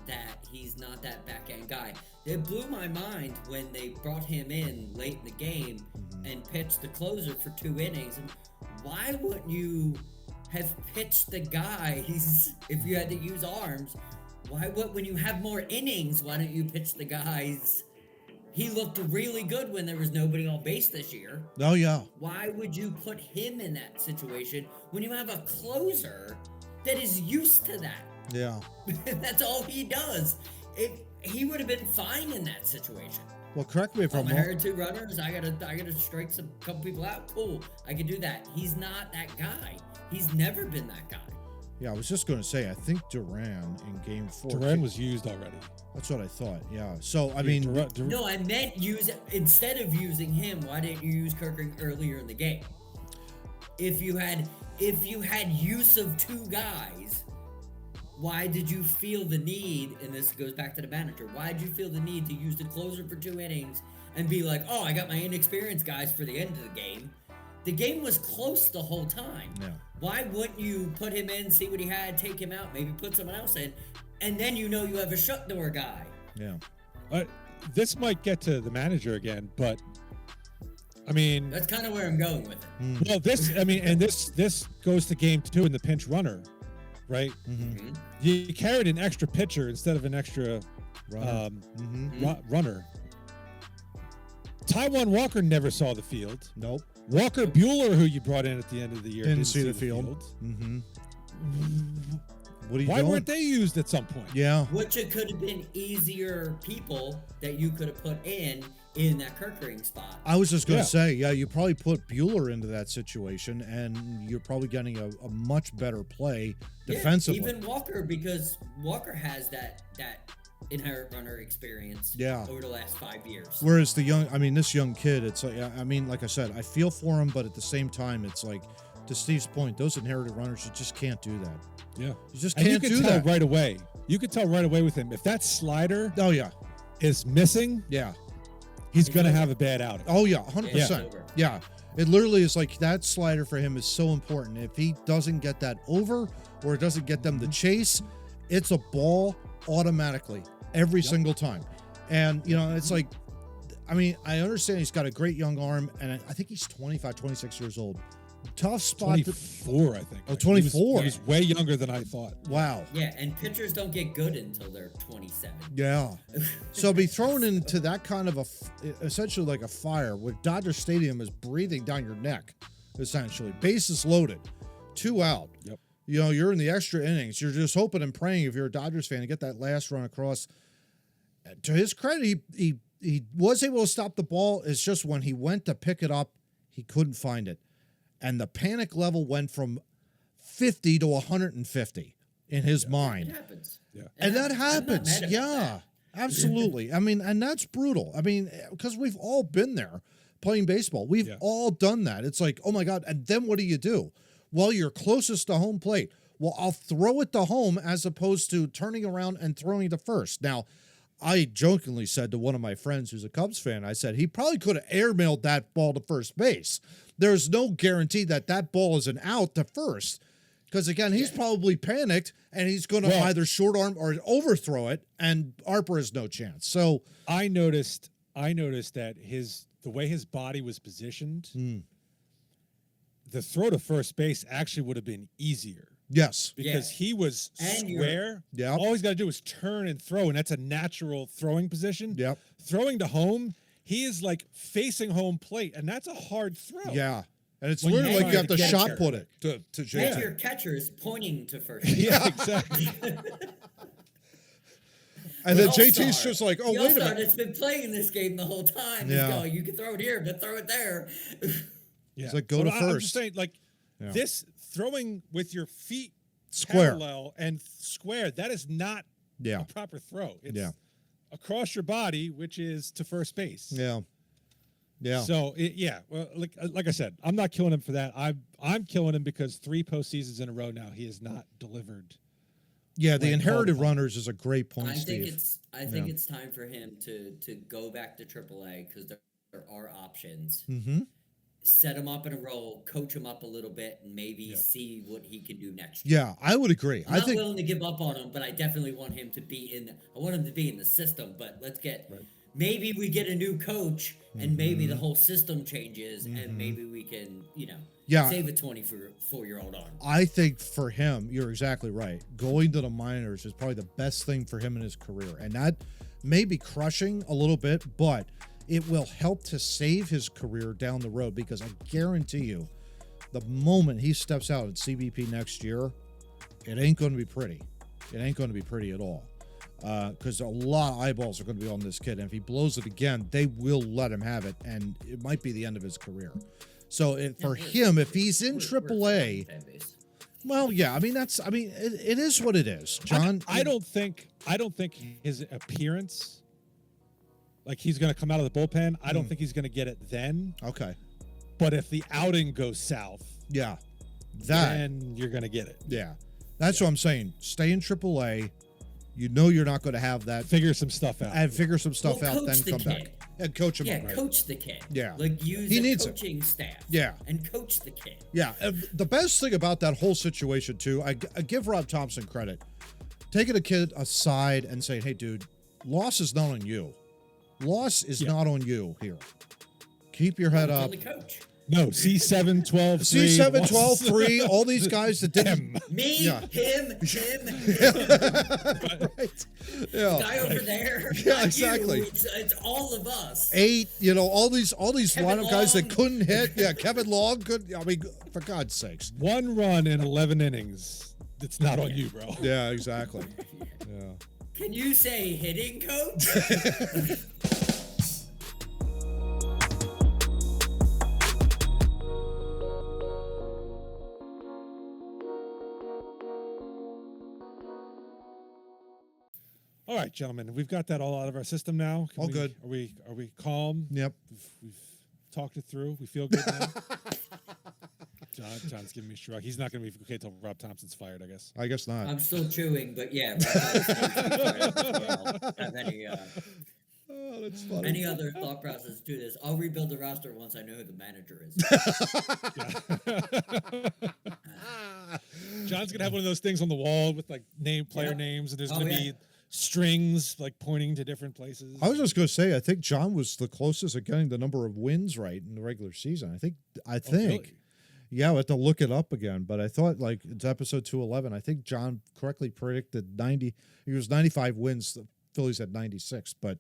that back end guy. It blew my mind when they brought him in late in the game and pitched the closer for 2 innings. And why wouldn't you have pitched the guys if you had to use arms? When you have more innings, why don't you pitch the guys? He looked really good when there was nobody on base this year. Oh, yeah. Why would you put him in that situation when you have a closer that is used to that? Yeah. That's all he does. He would have been fine in that situation. Well, correct me if I'm I wrong. heard 2 runners. I gotta strike some couple people out. Cool, I can do that. He's not that guy. He's never been that guy. Yeah, I was just going to say, I think Duran in game 4. Duran was used already. That's what I thought. Yeah. So, I mean, No, I meant instead of using him. Why didn't you use Kirkering earlier in the game? If you had use of 2 guys, why did you feel the need? And this goes back to the manager. Why did you feel the need to use the closer for 2 innings and be like, oh, I got my inexperienced guys for the end of the game? The game was close the whole time. Yeah. Why wouldn't you put him in, see what he had, take him out, maybe put someone else in, and then you know you have a shut door guy? yeah. This might get to the manager again, but I mean, That's kind of where I'm going with it. well, this goes to game 2 in the pinch runner, right? You carried an extra pitcher instead of an extra runner. Taiwan Walker never saw the field. Nope. Walker Bueller, who you brought in at the end of the year, Didn't see the field. What are you Why doing? weren't they used at some point? Yeah. Which it could have been easier people that you could have put in that Kirkering spot. I was just going to Yeah. say, yeah, you probably put Bueller into that situation, and you're probably getting a much better play defensively. Yeah, even Walker, because Walker has that inherent runner experience over the last 5 years. Whereas this young kid, it's like, I mean, like I said, I feel for him, but at the same time, it's like, to Steve's point, those inherited runners, you just can't do that. Yeah. You just And can't you do could tell that. right away. You could tell right away with him. If that slider Oh, yeah. is missing, Yeah. he's going to have a bad outing. Oh, yeah. 100%. over. Yeah. It literally is like that slider for him is so important. If he doesn't get that over or it doesn't get them to chase, it's a ball automatically every single time. And, it's like, I mean, I understand he's got a great young arm, and I think he's 25, 26 years old. Tough spot. 24, I think. Oh, 24. He was way younger than I thought. Wow. Yeah, and pitchers don't get good until they're 27. Yeah. So be thrown into that kind of essentially like a fire where Dodger Stadium is breathing down your neck, essentially. Bases loaded. 2 out. Yep. You're in the extra innings. You're just hoping and praying if you're a Dodgers fan to get that last run across. To his credit, he was able to stop the ball. It's just when he went to pick it up, he couldn't find it. And the panic level went from 50 to 150 in his mind. It happens. Yeah. And that I'm not happens. mad about Yeah, that. absolutely. I mean, and that's brutal. I mean, because we've all been there. playing baseball. We've Yeah. all done that. It's like, oh my God. And then what do? Well, you're closest to home plate. Well, I'll throw it to home as opposed to turning around and throwing to first. Now, I jokingly said to one of my friends who's a Cubs fan, I said, he probably could have airmailed that ball to first base. There's no guarantee that that ball is an out to first. Because, again, he's probably panicked, and he's going to either short arm or overthrow it, and Harper has no chance. So I noticed that the way his body was positioned, the throw to first base actually would have been easier. yes. Because he was And square. Yep. All he's got to do is turn and throw, and that's a natural throwing position. Yep. Throwing to home, he is like facing home plate, and that's a hard throw. Yeah. And it's When literally you're like you have to trying to shot catch put it to And JT. your catcher is pointing to first. Yeah, exactly. And then All-star. JT's just like, oh, The wait a All-Star minute. that's been playing this game the whole time. Yeah. He's going, you can throw it here, but throw it there. Yeah. It's like, go But to I'm first. just saying, like, Yeah. this throwing with your feet Square. parallel and square, that is not Yeah. a proper throw. It's Yeah. across your body, which is to first base. Yeah. Yeah. So well, like I said, I'm not killing him for that. I'm killing him because 3 postseasons in a row now he has not delivered. Yeah, the like, inherited all the- runners is a great point, I Steve. think it's time for him to go back to AAA because there are options. Mm-hmm. Set him up in a role, coach him up a little bit, and maybe see what he can do next year. Yeah, I would agree. I'm I not think willing to give up on him, but I definitely want him to be in. I want him to be in the system. But let's get. Maybe we get a new coach, and maybe the whole system changes, and maybe we can, Yeah. save a 24-year-old arm. I think for him, you're exactly right. Going to the minors is probably the best thing for him in his career. And that may be crushing a little bit, but it will help to save his career down the road because I guarantee you, the moment he steps out at CBP next year, it ain't going to be pretty. It ain't going to be pretty at all. Because a lot of eyeballs are going to be on this kid. And if he blows it again, they will let him have it. And it might be the end of his career. So for him, if he's in AAA, well, yeah, I mean, it is what it is, John. I don't think his appearance, like he's going to come out of the bullpen. I don't think he's going to get it then. Okay. But if the outing goes south, Yeah. then you're going to get it. Yeah. That's what I'm saying. Stay in AAA. You know you're not going to have that. Figure some stuff out. And figure some stuff Well, out, then coach the come kid. back. And coach him Yeah, up. coach the kid. Yeah. Like use He a needs it. coaching staff. Yeah. And coach the kid. Yeah. The best thing about that whole situation, too, I give Rob Thompson credit. Taking a kid aside and saying, hey, dude, loss is not on you. Loss is not on you here. Keep your head It's up. on the coach. No, C7, 12, 3. C7, 12, 3, all these guys that didn't. Me, Yeah. him, Right. Yeah. guy over there. Yeah, not exactly. You. It's all of us. 8, all these Kevin lineup guys that Long. couldn't hit. Yeah, Kevin Long could. I mean, for God's sakes. 1 run in 11 innings. It's not on you, bro. Yeah, exactly. Yeah. Can you say hitting coach? All right, gentlemen, we've got that all out of our system now. All good. Are we calm? Yep. We've talked it through. We feel good now. John's giving me a shrug. He's not going to be okay until Rob Thompson's fired, I guess. I guess not. I'm still chewing, but yeah. Have Oh, that's funny. any other thought process to this? I'll rebuild the roster once I know who the manager is. John's going to have one of those things on the wall with like player Yeah. names, and there's Oh, going to yeah. be strings like pointing to different places. I was just going to say, I think John was the closest at getting the number of wins right in the regular season. I think. really? Yeah, we'll have to look it up again. But I thought, like, it's episode 211. I think John correctly predicted 90. He was 95 wins. The Phillies had 96. But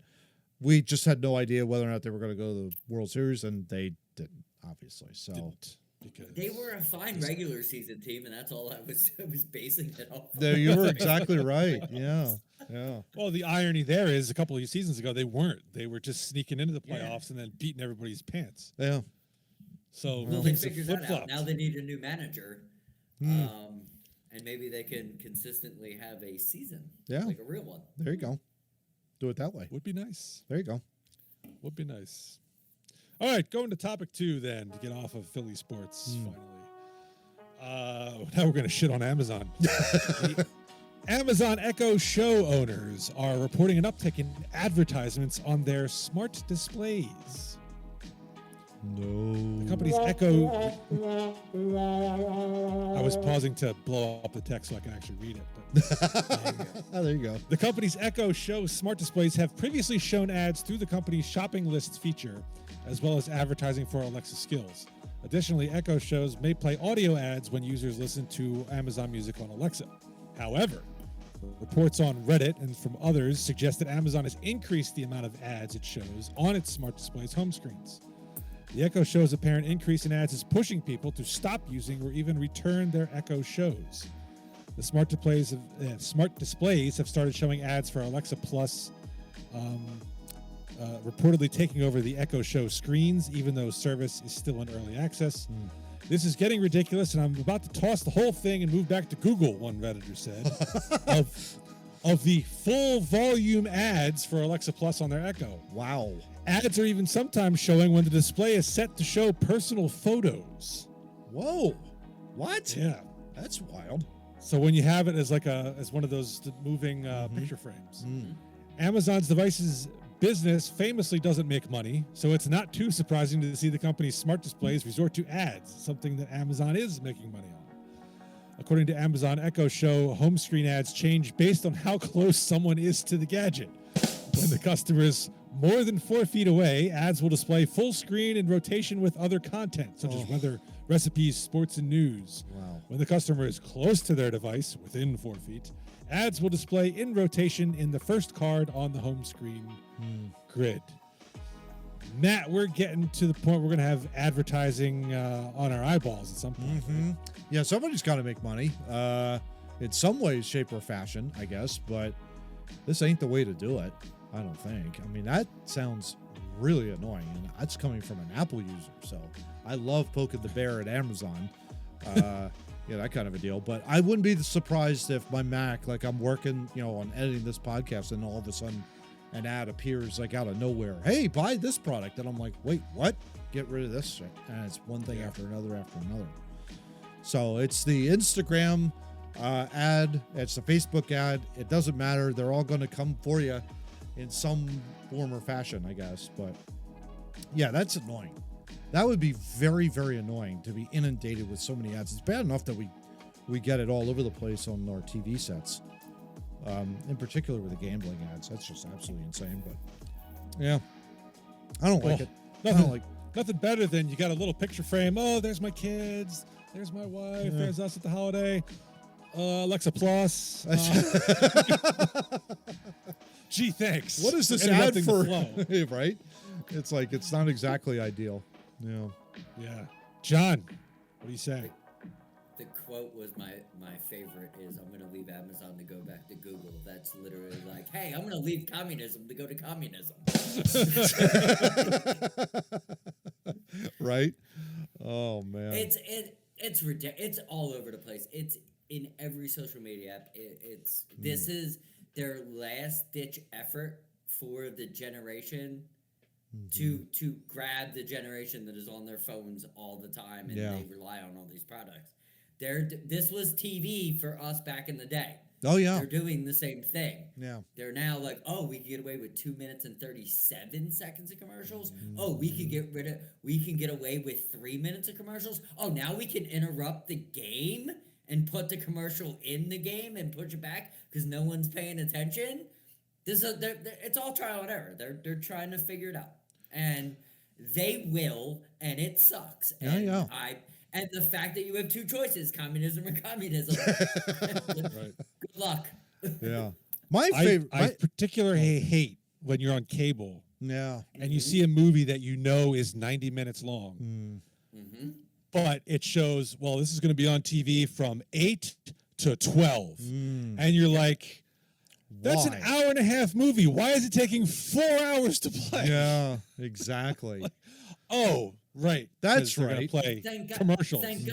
we just had no idea whether or not they were going to go to the World Series, and they didn't, obviously. So Didn't, because They were a fine regular season team, and that's all I was basing it off. there, you were exactly right. Yeah, yeah. Well, the irony there is a couple of seasons ago they weren't. They were just sneaking into the Yeah. playoffs and then beating everybody's pants. Yeah. So Well, they things have figured that out. flip-flopped. Now they need a new manager, and maybe they can consistently have a season, Yeah. like a real one. There you go. Do it that way. Would be nice. There you go. Would be nice. All right, going to topic 2 then to get off of Philly sports finally. Now we're going to shit on Amazon. The Amazon Echo Show owners are reporting an uptick in advertisements on their smart displays. No. The company's Echo. I was pausing to blow up the text so I can actually read it. But Oh, there you go. the company's Echo Show smart displays have previously shown ads through the company's shopping lists feature, as well as advertising for Alexa skills. Additionally, Echo Shows may play audio ads when users listen to Amazon Music on Alexa. However, reports on Reddit and from others suggest that Amazon has increased the amount of ads it shows on its smart displays home screens. The Echo Show's apparent increase in ads is pushing people to stop using or even return their Echo Shows. The smart displays have started showing ads for Alexa Plus, reportedly taking over the Echo Show screens, even though service is still in early access. This is getting ridiculous, and I'm about to toss the whole thing and move back to Google, one Redditor said, of the full volume ads for Alexa Plus on their Echo. Wow. Ads are even sometimes showing when the display is set to show personal photos. Whoa. What? Yeah. That's wild. So when you have it as as one of those moving picture frames. Amazon's devices business famously doesn't make money, so it's not too surprising to see the company's smart displays resort to ads, something that Amazon is making money on. According to Amazon Echo Show, home screen ads change based on how close someone is to the gadget. When the customer is more than 4 feet away, ads will display full screen in rotation with other content, such as weather, recipes, sports, and news. Wow. When the customer is close to their device, within 4 feet, ads will display in rotation in the first card on the home screen grid. Matt, we're getting to the point we're going to have advertising on our eyeballs at some point. Right? Yeah, somebody's got to make money. In some ways, shape, or fashion, I guess, but this ain't the way to do it, I don't think. I mean, that sounds really annoying, and that's coming from an Apple user, so I love poking the bear at Amazon. Yeah, that kind of a deal. But I wouldn't be surprised if my Mac, like I'm working, on editing this podcast, and all of a sudden an ad appears like out of nowhere. Hey, buy this product. And I'm like, wait, what? Get rid of this shit. And it's one thing after another after another. So it's the Instagram ad. It's the Facebook ad. It doesn't matter. They're all going to come for you in some form or fashion, I guess. But yeah, that's annoying. That would be very, very annoying to be inundated with so many ads. It's bad enough that we get it all over the place on our TV sets, in particular with the gambling ads. That's just absolutely insane. But yeah, I don't like it. Nothing better than you got a little picture frame. Oh, there's my kids. There's my wife. Yeah. There's us at the holiday. Alexa Plus. Gee, thanks. What is this ad Interrupting for? the flow. Right? It's like it's not exactly ideal. Yeah. Yeah. John, what do you say? The quote was my favorite is, I'm going to leave Amazon to go back to Google. That's literally like, hey, I'm going to leave communism to go to communism. Right? Oh man. It's ridiculous. It's all over the place. It's in every social media app. This is their last ditch effort for the generation to grab the generation that is on their phones all the time and they rely on all these products. This was TV for us back in the day. Oh yeah. They're doing the same thing. Yeah. They're now like, oh, we can get away with 2 minutes and 37 seconds of commercials. Oh, we can get away with 3 minutes of commercials. Oh, now we can interrupt the game and put the commercial in the game and push it back because no one's paying attention. It's all trial and error. They're trying to figure it out, and they will, and it sucks. And and the fact that you have two choices, communism or communism. Right. Good luck. Yeah. My favorite. I particularly hate when you're on cable Yeah. and you see a movie that you know is 90 minutes long, but it shows, well, this is going to be on TV from 8 to 12. And you're like, that's an hour and a half movie. Why is it taking 4 hours to play? Yeah, exactly. Oh, right. That's They're gonna right. play commercials. Thank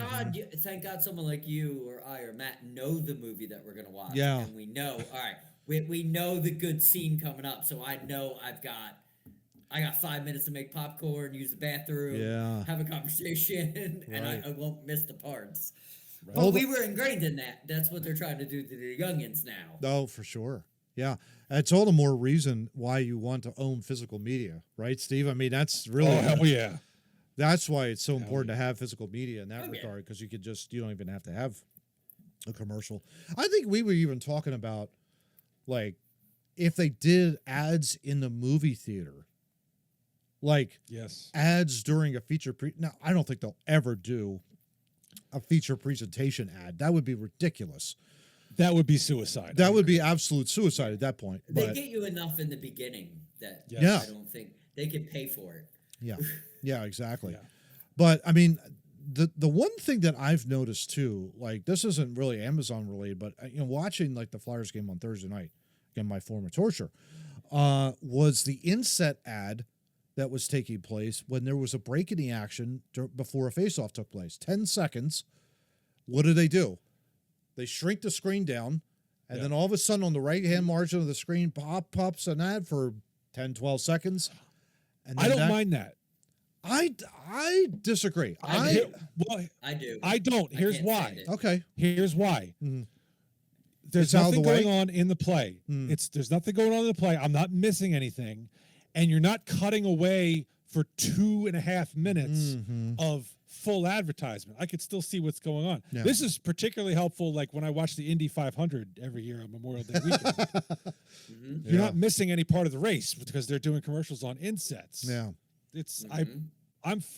God someone like you or I or Matt know the movie that we're going to watch. Yeah. And we know, all right, we know the good scene coming up. So I know I've got I got 5 minutes to make popcorn, use the bathroom, Yeah. have a conversation, and Right. I won't miss the parts. Right. But we were ingrained in that. That's what they're trying to do to the youngins now. Oh, for sure. Yeah. It's all the more reason why you want to own physical media, right, Steve? I mean, that's really, Oh, hell yeah. that's why it's so important to have physical media in that Oh, yeah. regard, because you don't even have to have a commercial. I think we were even talking about, like, if they did ads in the movie theater, like Yes. ads during a feature now, I don't think they'll ever do a feature presentation ad. That would be ridiculous. That would be suicide. That would be absolute suicide at that point. They But get you enough in the beginning that Yeah. I don't think they could pay for it. yeah, yeah, exactly. Yeah. But I mean, the one thing that I've noticed too, like this isn't really Amazon related, but watching like the Flyers game on Thursday night, again my form of torture, was the inset ad that was taking place when there was a break in the action before a faceoff took place. 10 seconds. What do? They shrink the screen down, and then all of a sudden on the right-hand margin of the screen pops an ad for 10, 12 seconds. And I then don't mind that. I disagree. Well, I do. I don't. I Here's can't why. stand it. Okay. Here's why. Mhm. There's It's out of nothing the way? going on in the play. There's nothing going on in the play. I'm not missing anything, and you're not cutting away for 2.5 minutes of full advertisement. I could still see what's going on. Yeah. This is particularly helpful, like when I watch the Indy 500 every year on Memorial Day weekend. You're not missing any part of the race because they're doing commercials on insets. Yeah. It's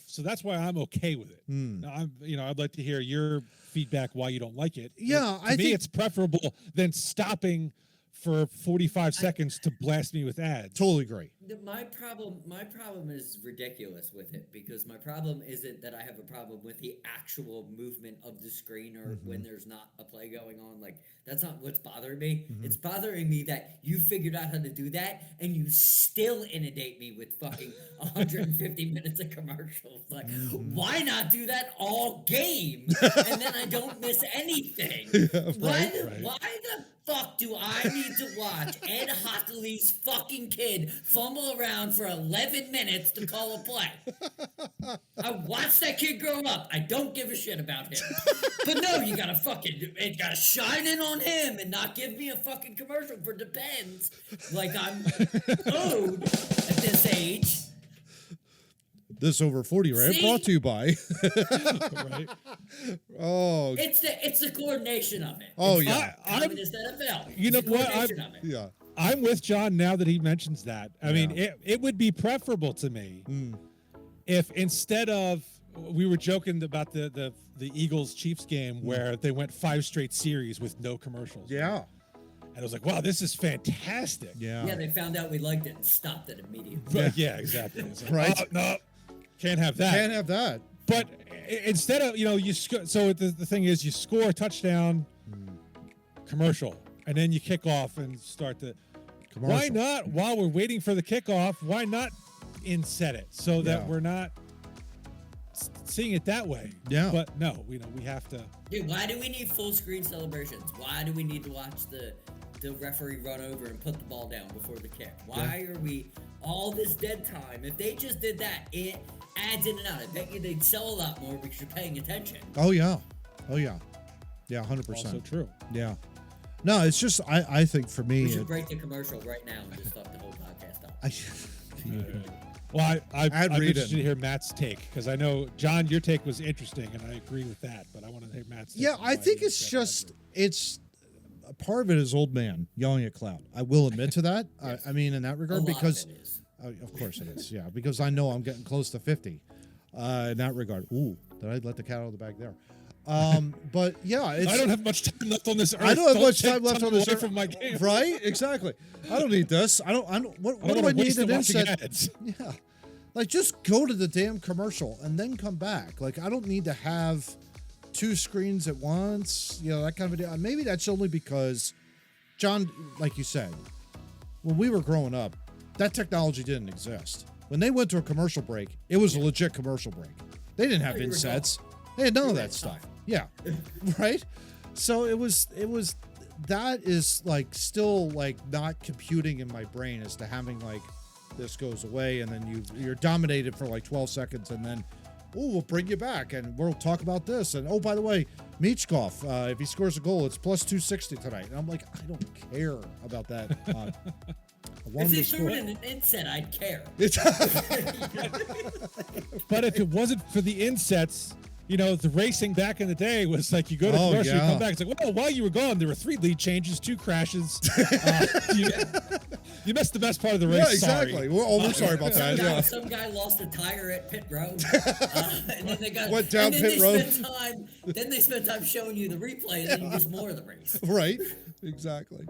so that's why I'm okay with it. Now, I'd like to hear your feedback why you don't like it. Yeah, to me, it's preferable than stopping for 45 seconds to blast me with ads. Totally agree. My problem is ridiculous with it, because my problem isn't that I have a problem with the actual movement of the screen or when there's not a play going on. Like, that's not what's bothering me. It's bothering me that you figured out how to do that and you still inundate me with fucking 150 minutes of commercials. Like, why not do that all game and then I don't miss anything? Why the fuck do I need to watch Ed Hockley's fucking kid fumble around for 11 minutes to call a play? I watched that kid grow up. I don't give a shit about him. But no, you gotta shine in on him and not give me a fucking commercial for Depends. Like I'm owed at this age. This over 40 rant See? brought to you by. Right? Oh, It's the coordination of it. Oh, It's yeah. not Communist NFL. You know It's the what? coordination of it. yeah. I'm with John now that he mentions that. I mean, it would be preferable to me if instead of, we were joking about the Eagles Chiefs game where they went 5 straight series with no commercials. Yeah. And I was like, wow, this is fantastic. Yeah. Yeah, they found out we liked it and stopped it immediately. But yeah, exactly. It's like, Right. "Oh, no, can't have that. Can't have that. But instead of, so the thing is, you score a touchdown, commercial, and then you kick off and start the. Commercial. Why not, while we're waiting for the kickoff, why not inset it so that Yeah. we're not seeing it that way? Yeah. But no, we have to. Dude, why do we need full screen celebrations? Why do we need to watch the referee run over and put the ball down before the kick? Why are we all this dead time? If they just did that, it adds in and out. I bet you they'd sell a lot more because you're paying attention. Oh, yeah. Oh, yeah. Yeah, 100%. Also true. Yeah. No, it's just, I think for me. We should break the commercial right now and just fuck the whole podcast up. Well, I'm read interested it. to hear Matt's take because I know, John, your take was interesting, and I agree with that. But I want to hear Matt's take. Yeah, on I why think you it's said just, that. it's a part of it is old man yelling at cloud. I will admit to that. I mean, in that A regard, lot because of it is. of course it is. Yeah, because I know I'm getting close to 50 in that regard. Ooh, did I let the cat out of the bag there? But yeah, it's, I don't have much time left on this earth. I don't have much take time left on this away earth. from my game. Right? Exactly. I don't need this. I don't. What I don't do I want to need waste an it watching inset? ads. Yeah. Like, just go to the damn commercial and then come back. Like, I don't need to have 2 screens at once. That kind of a deal. Maybe that's only because, John, like you said, when we were growing up, that technology didn't exist. When they went to a commercial break, it was a legit commercial break. They didn't have You were insets. They had none of You that had stuff. time. Yeah. Right? So it was that is like still like not computing in my brain as to having like this goes away, and then you're dominated for like 12 seconds, and then, we'll bring you back, and we'll talk about this. And, by the way, Michkov, if he scores a goal, it's plus 260 tonight. And I'm like, I don't care about that. I want If him they to threw score. it in an inset, I'd care. But if it wasn't for the insets, the racing back in the day was like you go to Oh, commercial, you yeah. come back, it's like, well, while you were gone, there were 3 lead changes, 2 crashes. You missed the best part of the race. Yeah, exactly. Sorry. We're sorry about that. Yeah. Some guy lost a tire at pit road, and then they got Went down and then pit they road. Then they spent time showing you the replay, and then you missed more of the race. Right. Exactly.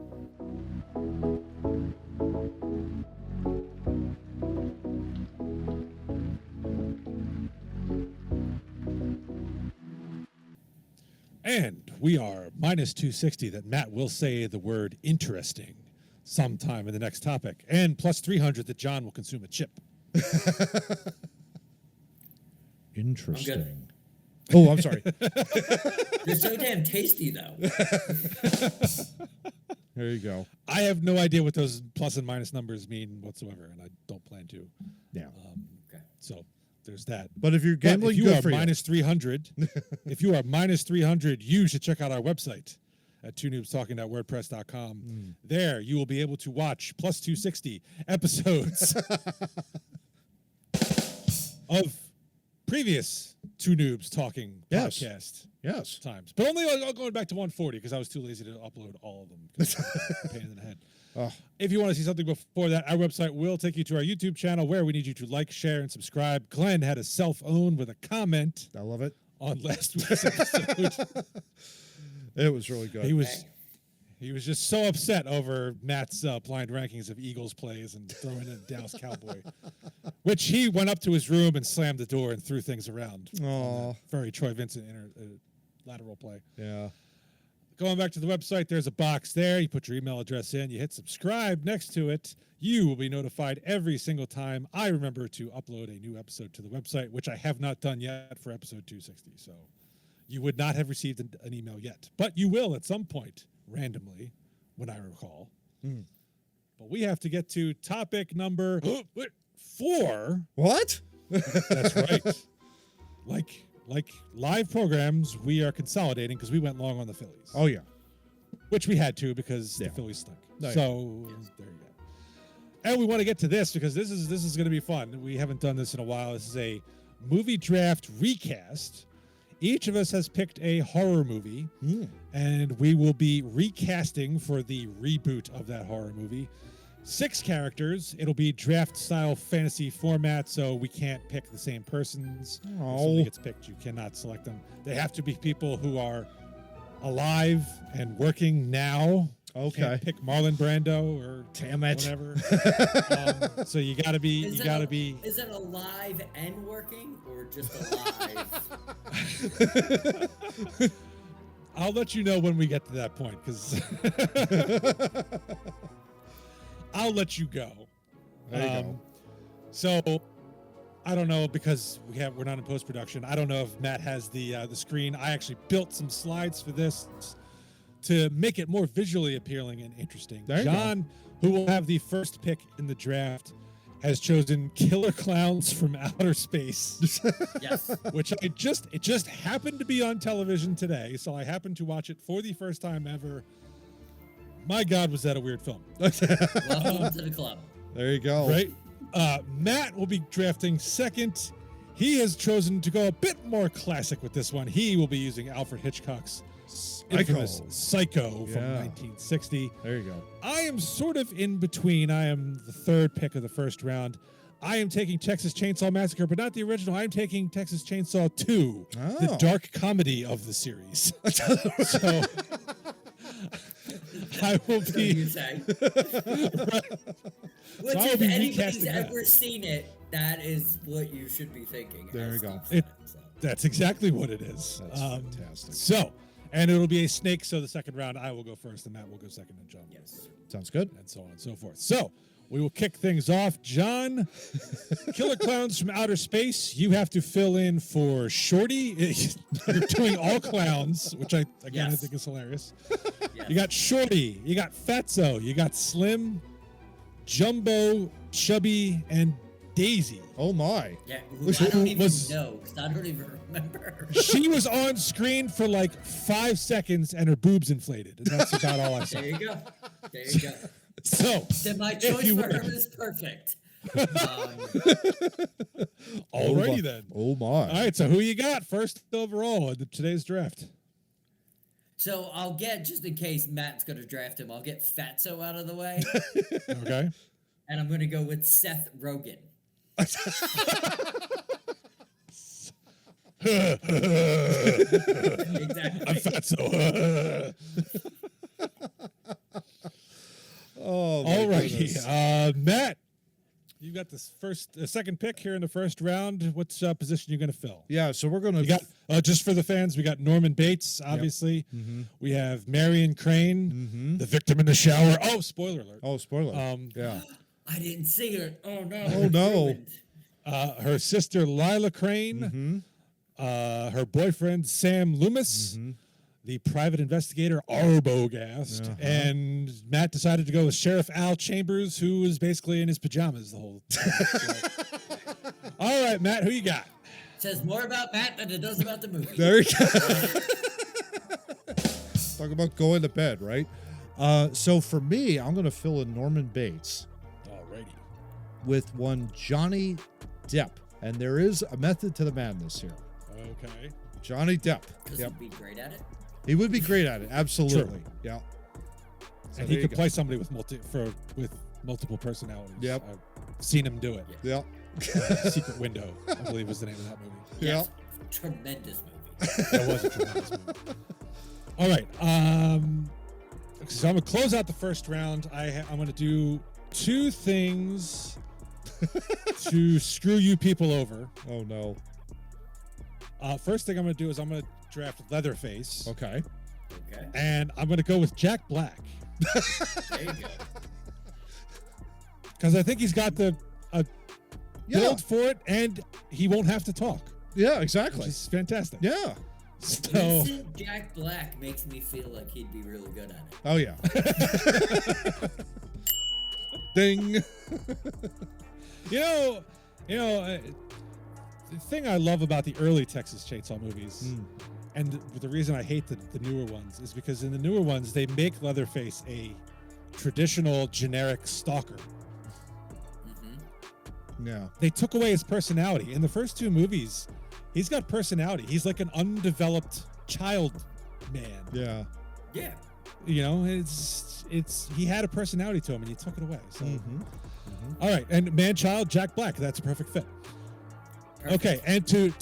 And we are minus 260 that Matt will say the word interesting sometime in the next topic. And plus 300 that John will consume a chip. Interesting. Oh, I'm sorry. They're so damn tasty, though. There you go. I have no idea what those plus and minus numbers mean whatsoever, and I don't plan to. Yeah. Okay. So there's that. But if you're But gambling, if you good are for minus 300, if you are minus 300, you should check out our website at twonoobstalking.wordpress.com. There, you will be able to watch plus 260 episodes of previous Two Noobs Talking Yes. podcast you. Yes. times. But only going back to 140 because I was too lazy to upload all of them. 'cause it's a pain in the head. Oh. If you want to see something before that, our website will take you to our YouTube channel where we need you to like, share, and subscribe. Glenn had a self-own with a comment I love it. on last week's episode. It was really good. He was just so upset over Matt's blind rankings of Eagles plays and throwing in a Dallas Cowboy, which he went up to his room and slammed the door and threw things around. Aw. Very Troy Vincent lateral play. Yeah. Going back to the website, there's a box there. You put your email address in, you hit subscribe next to it. You will be notified every single time I remember to upload a new episode to the website, which I have not done yet for episode 260. So you would not have received an email yet, but you will at some point, randomly, when I recall. But we have to get to topic number 4. What? That's right. Like live programs, we are consolidating because we went long on the Phillies. Oh, yeah. Which we had to because Yeah. the Phillies stunk. Oh, yeah. So there you go. And we want to get to this because this is going to be fun. We haven't done this in a while. This is a movie draft recast. Each of us has picked a horror movie, and we will be recasting for the reboot of that horror movie. 6 characters. It'll be draft-style fantasy format, so we can't pick the same persons. If somebody gets picked, you cannot select them. They have to be people who are alive and working now. Okay. Can't pick Marlon Brando or Damn it. whatever. So you got to be. Is You it got to a- be. Is it alive and working, or just alive? I'll let you know when we get to that point because I'll let you go. There you go. So I don't know because we're not in post production. I don't know if Matt has the screen. I actually built some slides for this to make it more visually appealing and interesting. There you go. John, who will have the first pick in the draft, has chosen Killer Clowns from Outer Space. Yes. Which it just happened to be on television today, so I happened to watch it for the first time ever. My God, was that a weird film? Welcome to the club. There you go. Right? Matt will be drafting second. He has chosen to go a bit more classic with this one. He will be using Alfred Hitchcock's infamous Psycho from 1960. There you go. I am sort of in between. I am the third pick of the first round. I am taking Texas Chainsaw Massacre, but not the original. I am taking Texas Chainsaw 2, the Oh. dark comedy of the series. So I will You be. say. So Which, I will if be anybody's recasting that. ever seen it, that is what you should be thinking. There as you go. Steve said, so. That's exactly what it is. That's fantastic. So, and it'll be a snake. So the second round, I will go first, and Matt will go second, and John will go Yes. third, Sounds good. and so on and so forth. So we will kick things off. John, Killer Clowns from Outer Space. You have to fill in for Shorty. You're doing all clowns, which I Yes. think is hilarious. Yes. You got Shorty. You got Fatso. You got Slim, Jumbo, Chubby, and Daisy. Oh my. Yeah, Which I don't even was- know because I don't even remember. She was on screen for like 5 seconds and her boobs inflated. And that's about all I saw. There you go. There you go. So, Then my if choice you for would- her is perfect. Alrighty then. Oh my. All right, so who you got first overall in today's draft? So I'll get, just in case Matt's going to draft him, I'll get Fatso out of the way. Okay. And I'm going to go with Seth Rogen. Exactly. I'm fat, so. Oh, my Alrighty. goodness. Matt, you got this second pick here in the first round. What position you going to fill? Yeah, so we're going to We got, just for the fans, we got Norman Bates, obviously. We have Marion Crane, the victim in the shower. Oh, spoiler alert. Oh, spoiler. Yeah. I didn't see it. Oh, no. Oh, it's no. ruined. Her sister, Lila Crane. Her boyfriend, Sam Loomis. The private investigator, Arbogast. And Matt decided to go with Sheriff Al Chambers, who was basically in his pajamas the whole time. All right, Matt, who you got? Says more about Matt than it does about the movie. There you go. Talk about going to bed, right? So for me, I'm going to fill in Norman Bates Alrighty. with one Johnny Depp. And there is a method to the madness here. Okay. Johnny Depp. Because Yep. he'd be great at it. He would be great at it. Absolutely. Yeah. So And there he you could go. play somebody with multiple personalities. Yep. I've seen him do it. Yep. Secret Window, I believe was the name of that movie. Yep. Tremendous movie. That was a tremendous movie. All right. So I'm going to close out the first round. I'm going to do 2 things to screw you people over. Oh, no. First thing I'm going to do is I'm going to draft Leatherface. Okay. Okay. And I'm going to go with Jack Black. There you go. Because I think he's got the Yeah. build for it, and he won't have to talk, Yeah, which exactly. is fantastic. Yeah. So, Vincent Jack Black makes me feel like he'd be really good at it. Oh, yeah. Ding. the thing I love about the early Texas Chainsaw movies, and the reason I hate the newer ones, is because in the newer ones, they make Leatherface a traditional generic stalker. Yeah. They took away his personality. In the first 2 movies, he's got personality. He's like an undeveloped child man. Yeah. Yeah. You know, he had a personality to him, and he took it away. So, all right, and man-child Jack Black, that's a perfect fit. Perfect. Okay, and to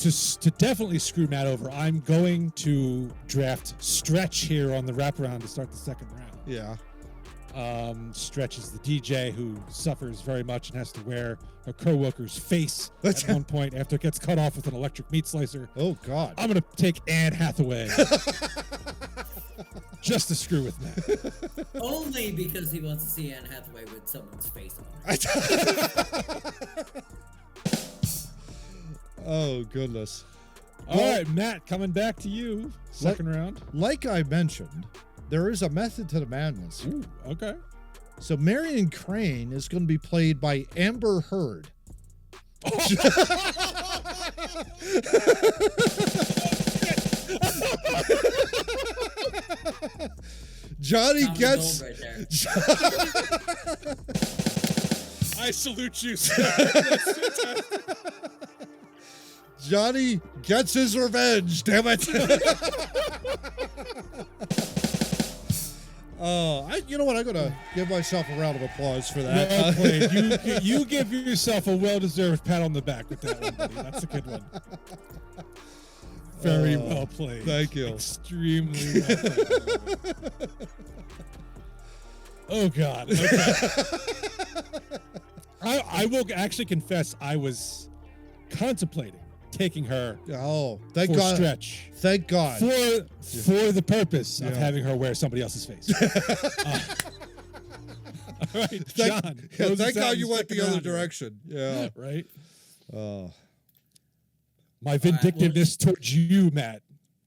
definitely screw Matt over, I'm going to draft Stretch here on the wraparound to start the second round. Yeah. Stretch is the DJ who suffers very much and has to wear her co-worker's face at one point after it gets cut off with an electric meat slicer. Oh, God. I'm going to take Anne Hathaway just to screw with Matt. Only because he wants to see Anne Hathaway with someone's face on her. Oh, goodness. All right, Matt, coming back to you, second round. Like I mentioned, there is a method to the madness. Ooh, okay. So Marion Crane is going to be played by Amber Heard. Johnny Tommy gets Gold right there. I salute you, sir. Johnny gets his revenge. Damn it! You know what? I'm gonna give myself a round of applause for that. Well played. You give yourself a well-deserved pat on the back with that one, buddy. That's a good one. Very well played. Thank you. Extremely well played. Oh, God. Okay. I will actually confess I was contemplating taking her Oh, thank for God! Stretch. Thank God! For the purpose of Yeah. having her wear somebody else's face. All right, John. close us Thank out God in you went second the other round here. direction. Yeah. Right? Oh. My vindictiveness towards you, Matt,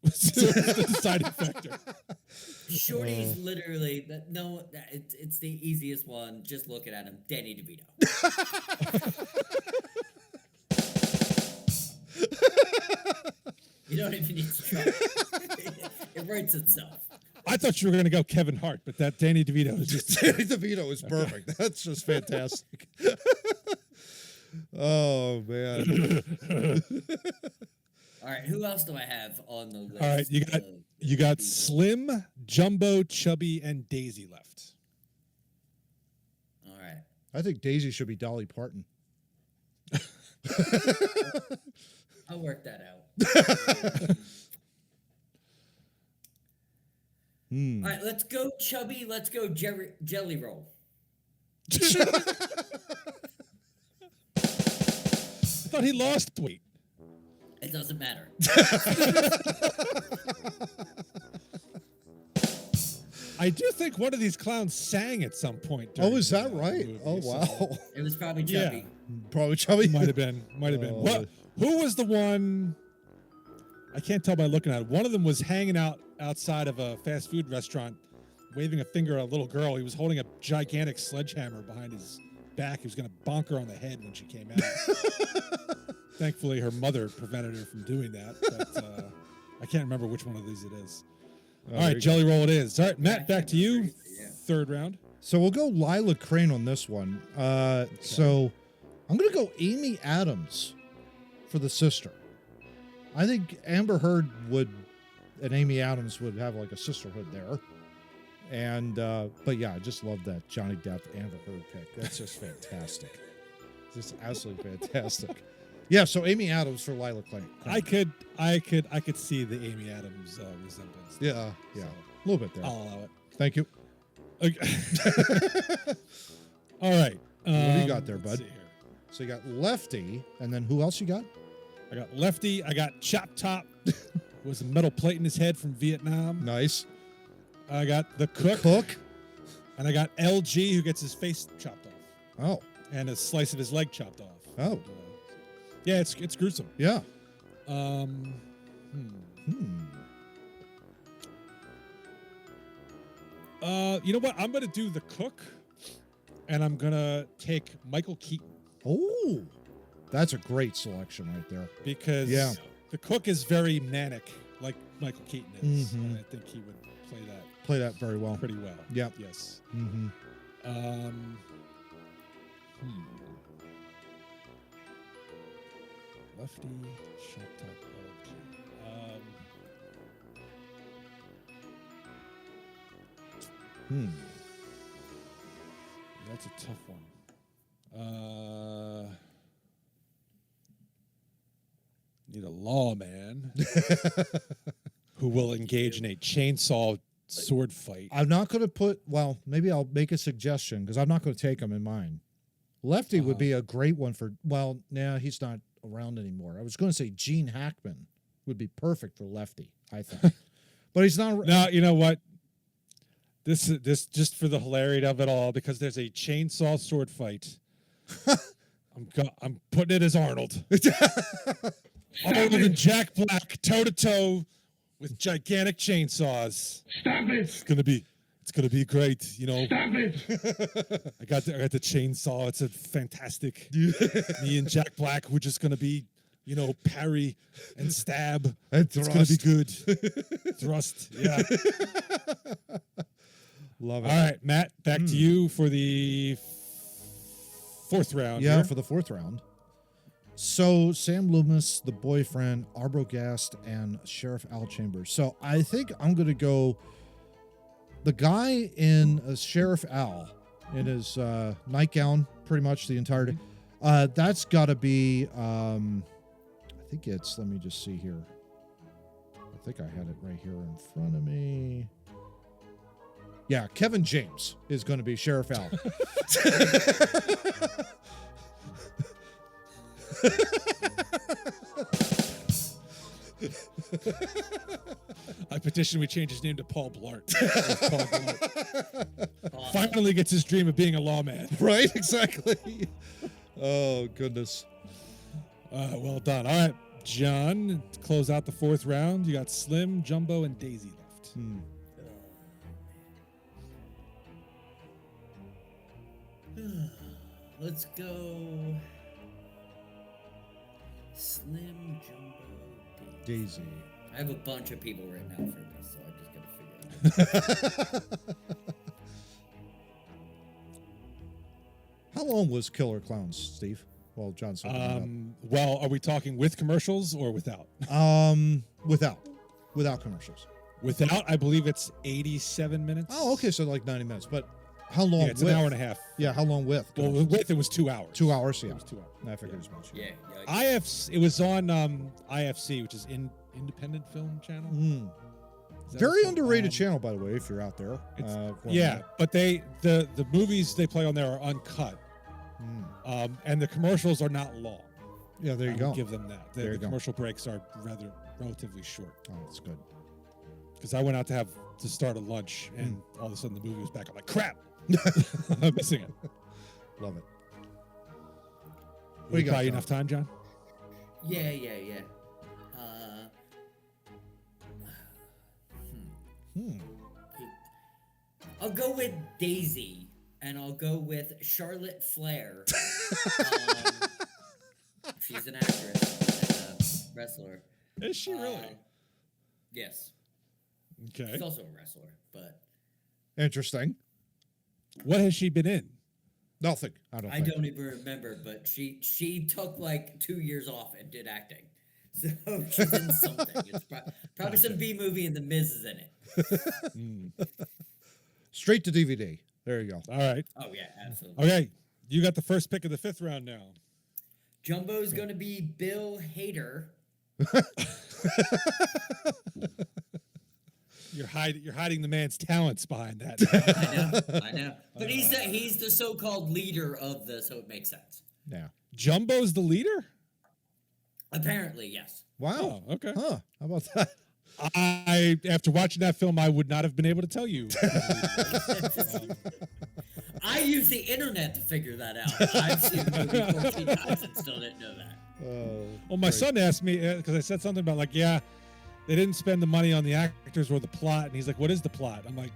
was the deciding factor. Shorty's literally it's the easiest one. Just looking at him, Danny DeVito. You don't even need to try. It writes itself. I thought you were going to go Kevin Hart, but that Danny DeVito is just Danny DeVito is perfect. That's just fantastic. Oh man. All right, who else do I have on the list? all right. You got Slim, Jumbo, Chubby, and Daisy left. All right. I think Daisy should be Dolly Parton. I'll work that out. All right, let's go Chubby. Let's go Jelly Roll. I thought he lost weight. It doesn't matter. I do think one of these clowns sang at some point. Oh, during is that the right? movie, Oh, so- wow. It was probably Yeah. Chubby. Probably Chubby. Might have been. What? Who was the one? I can't tell by looking at it. One of them was hanging out outside of a fast food restaurant, waving a finger at a little girl. He was holding a gigantic sledgehammer behind his back. He was going to bonk her on the head when she came out. Thankfully, her mother prevented her from doing that. But I can't remember which one of these it is. Oh, All there right, you Jelly Roll it is. All right, Matt, back to you. Yeah. Third round. So we'll go Lila Crane on this one. So I'm going to go Amy Adams for the sister. I think Amber Heard and Amy Adams would have like a sisterhood there. And, but yeah, I just love that Johnny Depp Amber Heard pick. That's just fantastic. Just absolutely fantastic. Yeah, so Amy Adams for Lila Crane. I could see the Amy Adams resemblance. Yeah, So, a little bit there. I'll allow it. Thank you. Okay. All right. What do you got there, let's bud? see here. So you got Lefty, and then who else you got? I got Lefty. I got Chop Top, who has a metal plate in his head from Vietnam. Nice. I got the Cook, Cook. and I got LG, who gets his face chopped off Oh, and a slice of his leg chopped off. Oh. And, yeah, it's gruesome. yeah. You know what? I'm gonna do the Cook, and I'm gonna take Michael Keaton Oh, that's a great selection right there. because Yeah. the Cook is very manic, like Michael Keaton is, Mhm. and I think he would play that Play that very well. pretty well. Yep. Yes. Mm-hmm. Lefty, shot top, LG. That's a tough one. Need a lawman who will engage in a chainsaw sword fight. I'm not going to put, well, maybe I'll make a suggestion because I'm not going to take him in mind. Lefty would be a great one for, well, nah, he's not around anymore. I was going to say Gene Hackman would be perfect for Lefty, I think. But he's not. Now, you know what? This just for the hilarity of it all, because there's a chainsaw sword fight. I'm putting it as Arnold. Arnold and Jack Black toe to toe with gigantic chainsaws. Stop it! It's gonna be great. You know, Stop it! I got the chainsaw. It's a fantastic. Me and Jack Black, we're just gonna be, you know, parry and stab. And It's gonna be good. Thrust. Yeah. Love it. All right, Matt, back to you for the fourth round. Yeah, here. for the fourth round. So Sam Loomis, the boyfriend, Arbogast, and Sheriff Al Chambers. So I think I'm going to go the guy in Sheriff Al in his nightgown pretty much the entire day. That's got to be, I think it's, let me just see here. I think I had it right here in front of me. Yeah, Kevin James is going to be Sheriff Al. I petition we change his name to Paul Blart. Paul Blart. Finally gets his dream of being a lawman. Right, exactly. Oh, goodness. Well done. All right, John, to close out the fourth round, you got Slim, Jumbo, and Daisy left. Let's go. Slim, Jumbo, Daisy. I have a bunch of people written out for this, so I just gotta figure it out. How long was Killer Clowns, Steve? Well, John's looking it up. Well, are we talking with commercials or without? Without commercials. Without, I believe it's 87 minutes. Oh, okay, so like 90 minutes. But how long? Yeah, it's with? an hour and a half. Yeah, how long with? Well, with it was 2 hours. 2 hours. Yeah, It was 2 hours. I figured as much. Yeah. IFC. It was on IFC, which is Independent Film Channel. Is that Very what it's underrated called? channel, by the way, if you're out there. Yeah, but the movies they play on there are uncut, and the commercials are not long. Yeah, there you I go. will give them that. There you The go. commercial breaks are relatively short. Oh, that's good. Because I went out to start a lunch, and all of a sudden the movie was back. I'm like, crap, I'm missing it. Love it. What do you got? John? Enough time, John? Yeah. I'll go with Daisy, and I'll go with Charlotte Flair. She's an actress and a wrestler. Is she really? Yes. Okay. She's also a wrestler, but Interesting. What has she been in? Nothing. I don't don't even remember. But she took like 2 years off and did acting, so she's in something. It's probably some B movie, and The Miz is in it. Straight to DVD. There you go. All right. Oh yeah, absolutely. Okay. You got the first pick of the fifth round now. Jumbo's gonna be Bill Hader. You're hiding the man's talents behind that. I know. But he's the so-called leader of the, so it makes sense. Yeah. Jumbo's the leader? Apparently, yes. Wow. Oh, okay. Huh. How about that? After watching that film, I would not have been able to tell you. I use the internet to figure that out. I've seen the movie 14 times and still didn't know that. Well, my son asked me because I said something about like, yeah, they didn't spend the money on the actors or the plot, and he's like, "What is the plot?" I'm like,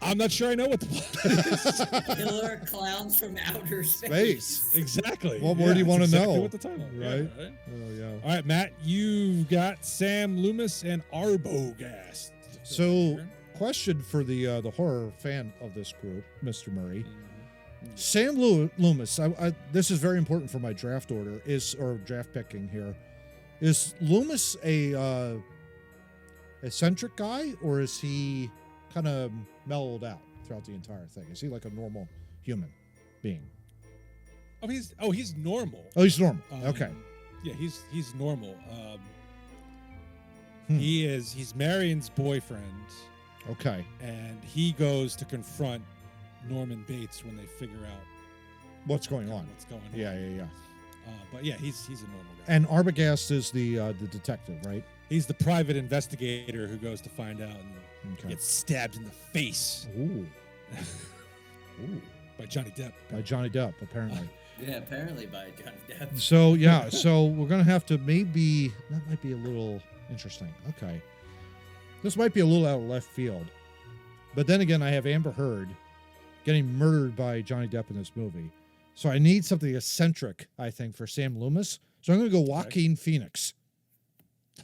"I'm not sure I know what the plot is." Killer clowns from outer Space. Exactly. What more do you want to exactly know? What the title, Right? Yeah, right? Oh, yeah. All right, Matt, you've got Sam Loomis and Arbogast. So, question for the horror fan of this group, Mr. Murray. Sam Loomis, this is very important for my draft order, or draft picking here. Is Loomis a eccentric guy, or is he kind of mellowed out throughout the entire thing? Is he like a normal human being? he's normal. Oh, he's normal. Okay. Yeah, he's normal. He's Marion's boyfriend. Okay. And he goes to confront Norman Bates when they figure out What's going on? Yeah. But yeah, he's a normal guy. And Arbogast is the detective, right? He's the private investigator who goes to find out and Okay. gets stabbed in the face Ooh. by Johnny Depp. By Johnny Depp, apparently. Yeah, apparently by Johnny Depp. So yeah, so we're gonna have to that might be a little interesting. Okay. This might be a little out of left field. But then again, I have Amber Heard getting murdered by Johnny Depp in this movie. So I need something eccentric, I think, for Sam Loomis. So I'm gonna go Joaquin Phoenix.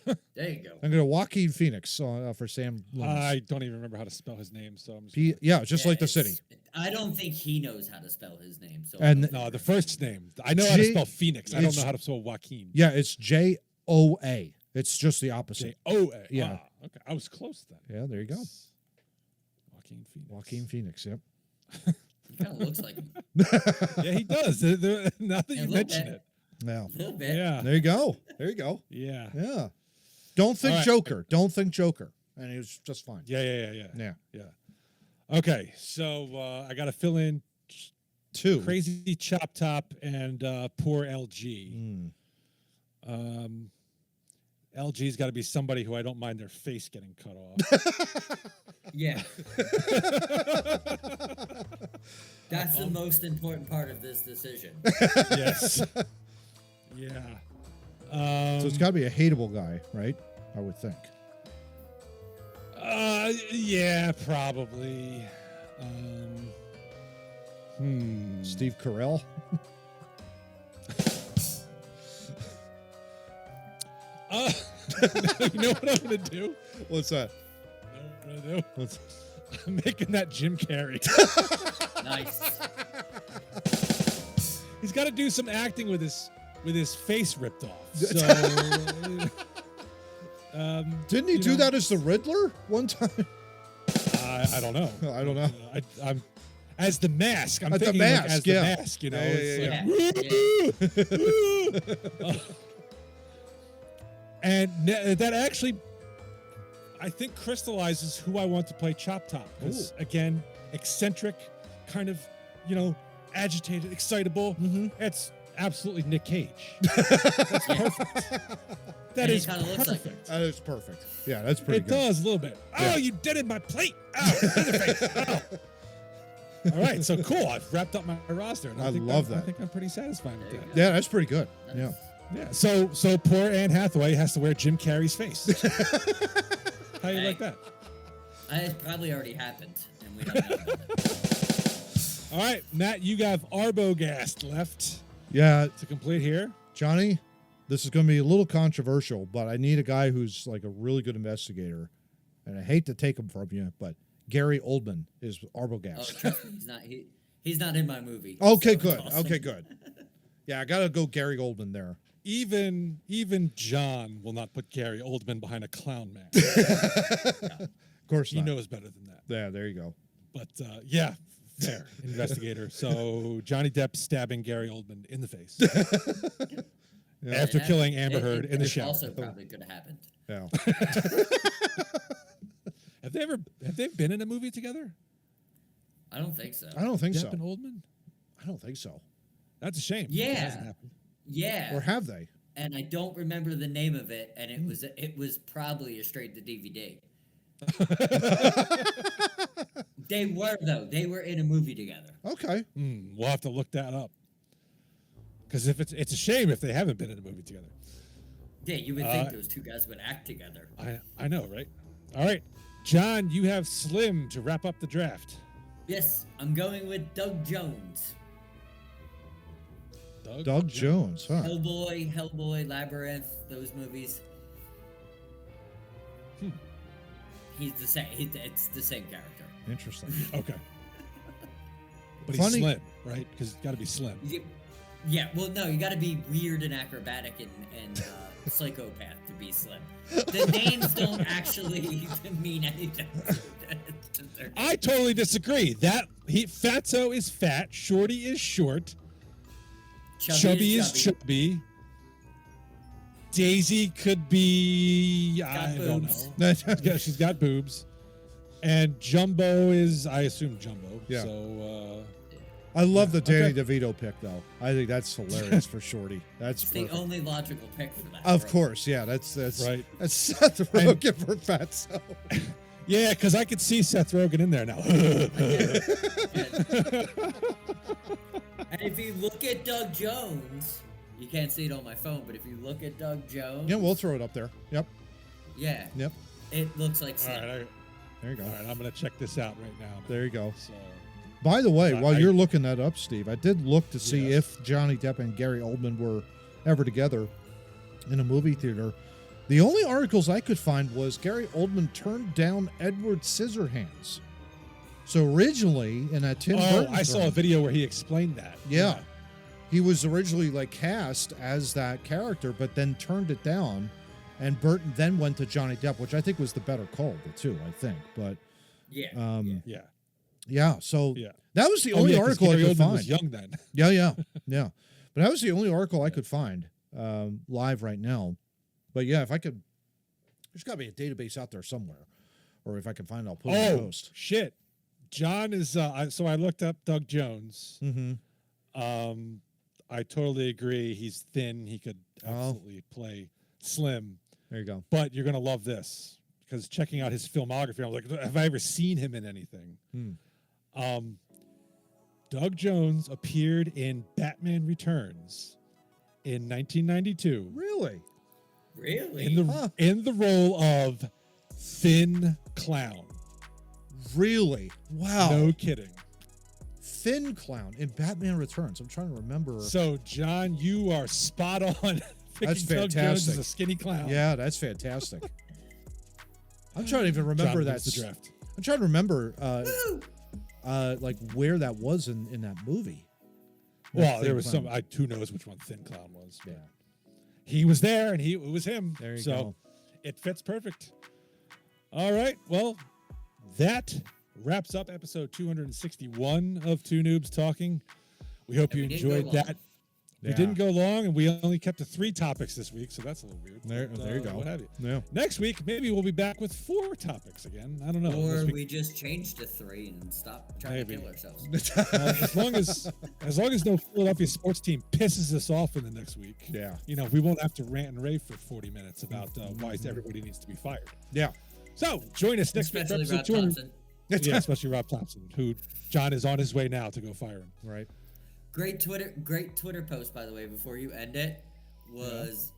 There you go. I'm gonna go Joaquin Phoenix for Sam Loomis. I don't even remember how to spell his name, so I'm just just like the city. I don't think he knows how to spell his name. So And- no, the first name. I know how to J- spell Phoenix. I don't it's- know how to spell Joaquin. Yeah, it's Joa. It's just the opposite. J-O-A. Yeah. Ah, okay. I was close then. Yeah, there you go. Joaquin Phoenix. Joaquin Phoenix, yep. he kind of looks like him. Yeah, he does. Now that you little mention bit. it. Yeah. A little bit. Yeah. There you go. There you go. Yeah. Yeah. Don't think All right. Joker. Don't think Joker. And he was just fine. Yeah. Yeah. Okay, so I got to fill in Two. Crazy Chop Top and poor LG. LG's got to be somebody who I don't mind their face getting cut off. Yeah. That's the most important part of this decision. Yes. Yeah. So it's got to be a hateable guy, right? I would think. Yeah, probably. Steve Carell. You know what I'm gonna do? What's that? You know what I'm gonna do? I'm making that Jim Carrey. Nice. He's got to do some acting with his face ripped off. So, Didn't he do that as the Riddler one time? I don't know. I don't know. I'm as the Mask. I'm At the thinking Mask, as yeah. the Mask. You know, Yeah, it's like, and that actually, I think, crystallizes who I want to play Chop Top. Because again, eccentric, kind of, agitated, excitable. Mm-hmm. It's absolutely Nick Cage. That's perfect. That is kind of looks like perfect. That is perfect. Yeah, that's pretty It good. does a little bit. Yeah. Oh, you dented my plate. Oh, Leatherface. Oh. All right, so cool. I've wrapped up my roster. And I think love that. I think I'm pretty satisfied with that. Yeah, that's pretty good. Yeah. Yeah. So poor Anne Hathaway has to wear Jim Carrey's face. How you like that? It probably already happened, and we don't know about it. All right, Matt, you have Arbogast left Yeah, to complete here. Johnny, this is going to be a little controversial, but I need a guy who's like a really good investigator. And I hate to take him from you, but Gary Oldman is Arbogast. Oh, trust me, he's not in my movie. Okay, so good. it's awesome. Okay, good. Yeah, I got to go Gary Oldman there. Even John will not put Gary Oldman behind a clown mask. Of course He not. knows better than that. Yeah, there you go. But yeah, fair investigator. So Johnny Depp stabbing Gary Oldman in the face after And killing Amber Heard in the it shower. Also, probably could have happened. Yeah. Have they been in a movie together? I don't think so. I don't think Depp so. and Oldman? I don't think so. That's a shame. Yeah. It hasn't happened. Yeah. Or have they? And I don't remember the name of it, and it was probably a straight to DVD. They were though. They were in a movie together. Okay. We'll have to look that up. Because if it's a shame if they haven't been in a movie together. Yeah, you would think those two guys would act together. I know, right? All right, John, you have Slim to wrap up the draft. Yes, I'm going with Doug Jones. Doug Jones, huh? Hellboy, Labyrinth, those movies. He's the same. It's the same character. Interesting. Okay. But Funny- he's slim, right? Because it's got to be slim. Yeah, well, no, you got to be weird and acrobatic and psychopath to be slim. The names don't actually mean anything. I totally disagree. Fatso is fat, Shorty is short, Chubby is chubby. Daisy could be I don't boobs. know. Yeah, she's got boobs. And Jumbo is, I assume, Jumbo. Yeah. So I love the Danny okay. DeVito pick, though. I think that's hilarious for Shorty. That's It's the perfect. only logical pick for that. Of right? course, yeah. That's Right. That's Seth Rogen for Fatso. yeah, because I could see Seth Rogen in there now. And if you look at Doug Jones, you can't see it on my phone, but if you look at Doug Jones, Yeah, we'll throw it up there. Yep. yeah, Yep. it looks like All Slim. right, There you go. all right, I'm gonna check this out right now. There you go. So, By the way, So while I- you're looking that up, Steve, I did look to see Yes. if Johnny Depp and Gary Oldman were ever together in a movie theater. The only articles I could find was Gary Oldman turned down Edward Scissorhands. So originally in that Tim Burton I saw a film, video where he explained that. Yeah. He was originally like cast as that character, but then turned it down, and Burton then went to Johnny Depp, which I think was the better call of the two, I think. But Yeah. Yeah. yeah, so Yeah. that was the Oh, only yeah, 'cause article I Gary could Oldman find. was young then. Yeah. But that was the only article I could find live right now. But yeah, if I could, there's got to be a database out there somewhere, or if I can find it, I'll put it in the post. Shit. John is so I looked up Doug Jones. Mm-hmm. I totally agree. He's thin. He could Oh. absolutely play slim. There you go. But you're gonna love this because checking out his filmography, I was like, have I ever seen him in anything? Doug Jones appeared in Batman Returns in 1992 Really? Really? in the role of Thin Clown. Really? Wow. No kidding. Thin Clown in Batman Returns. I'm trying to remember. So, John, you are spot on. That's Thinking Doug Jones is fantastic. a skinny clown. Yeah, that's fantastic. I'm trying to even remember John that. wins the draft. I'm trying to remember, like where that was in that movie. That Well, Thin there was Clown. some. Who knows which one Thin Clown was? Yeah. He was there, and it was him. There you so go. it fits perfect. All right. Well, that wraps up episode 261 of Two Noobs Talking. We hope And you we didn't go enjoyed long. that. Yeah. We didn't go long, and we only kept to 3 topics this week, so that's a little weird. There you go. What have you? Yeah. Next week, maybe we'll be back with 4 topics again. I don't know. Or This week- we just changed to 3 and stop trying Maybe. to kill ourselves. as long as no Philadelphia sports team pisses us off in the next week, Yeah. we won't have to rant and rave for 40 minutes about why everybody needs to be fired. Yeah. So join us next week for Especially episode Rob 200. Thompson. Yeah, especially Rob Thompson, who John is on his way now to go fire him. Right. Great Twitter post, by the way, before you end it, was,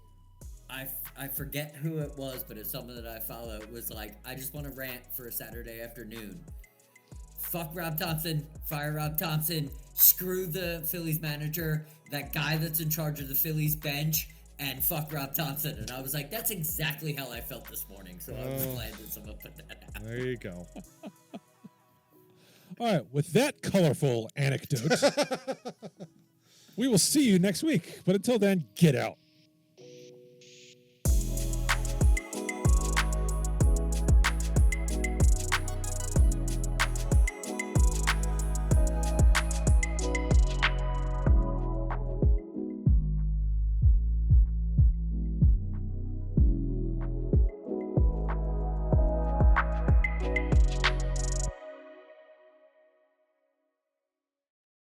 I forget who it was, but it's someone that I follow. It was like, I just want to rant for a Saturday afternoon. Fuck Rob Thompson, fire Rob Thompson, screw the Phillies manager, that guy that's in charge of the Phillies bench, and fuck Rob Thompson. And I was like, that's exactly how I felt this morning, so I was glad that someone put that out. There you go. All right, with that colorful anecdote, we will see you next week. But until then, get out.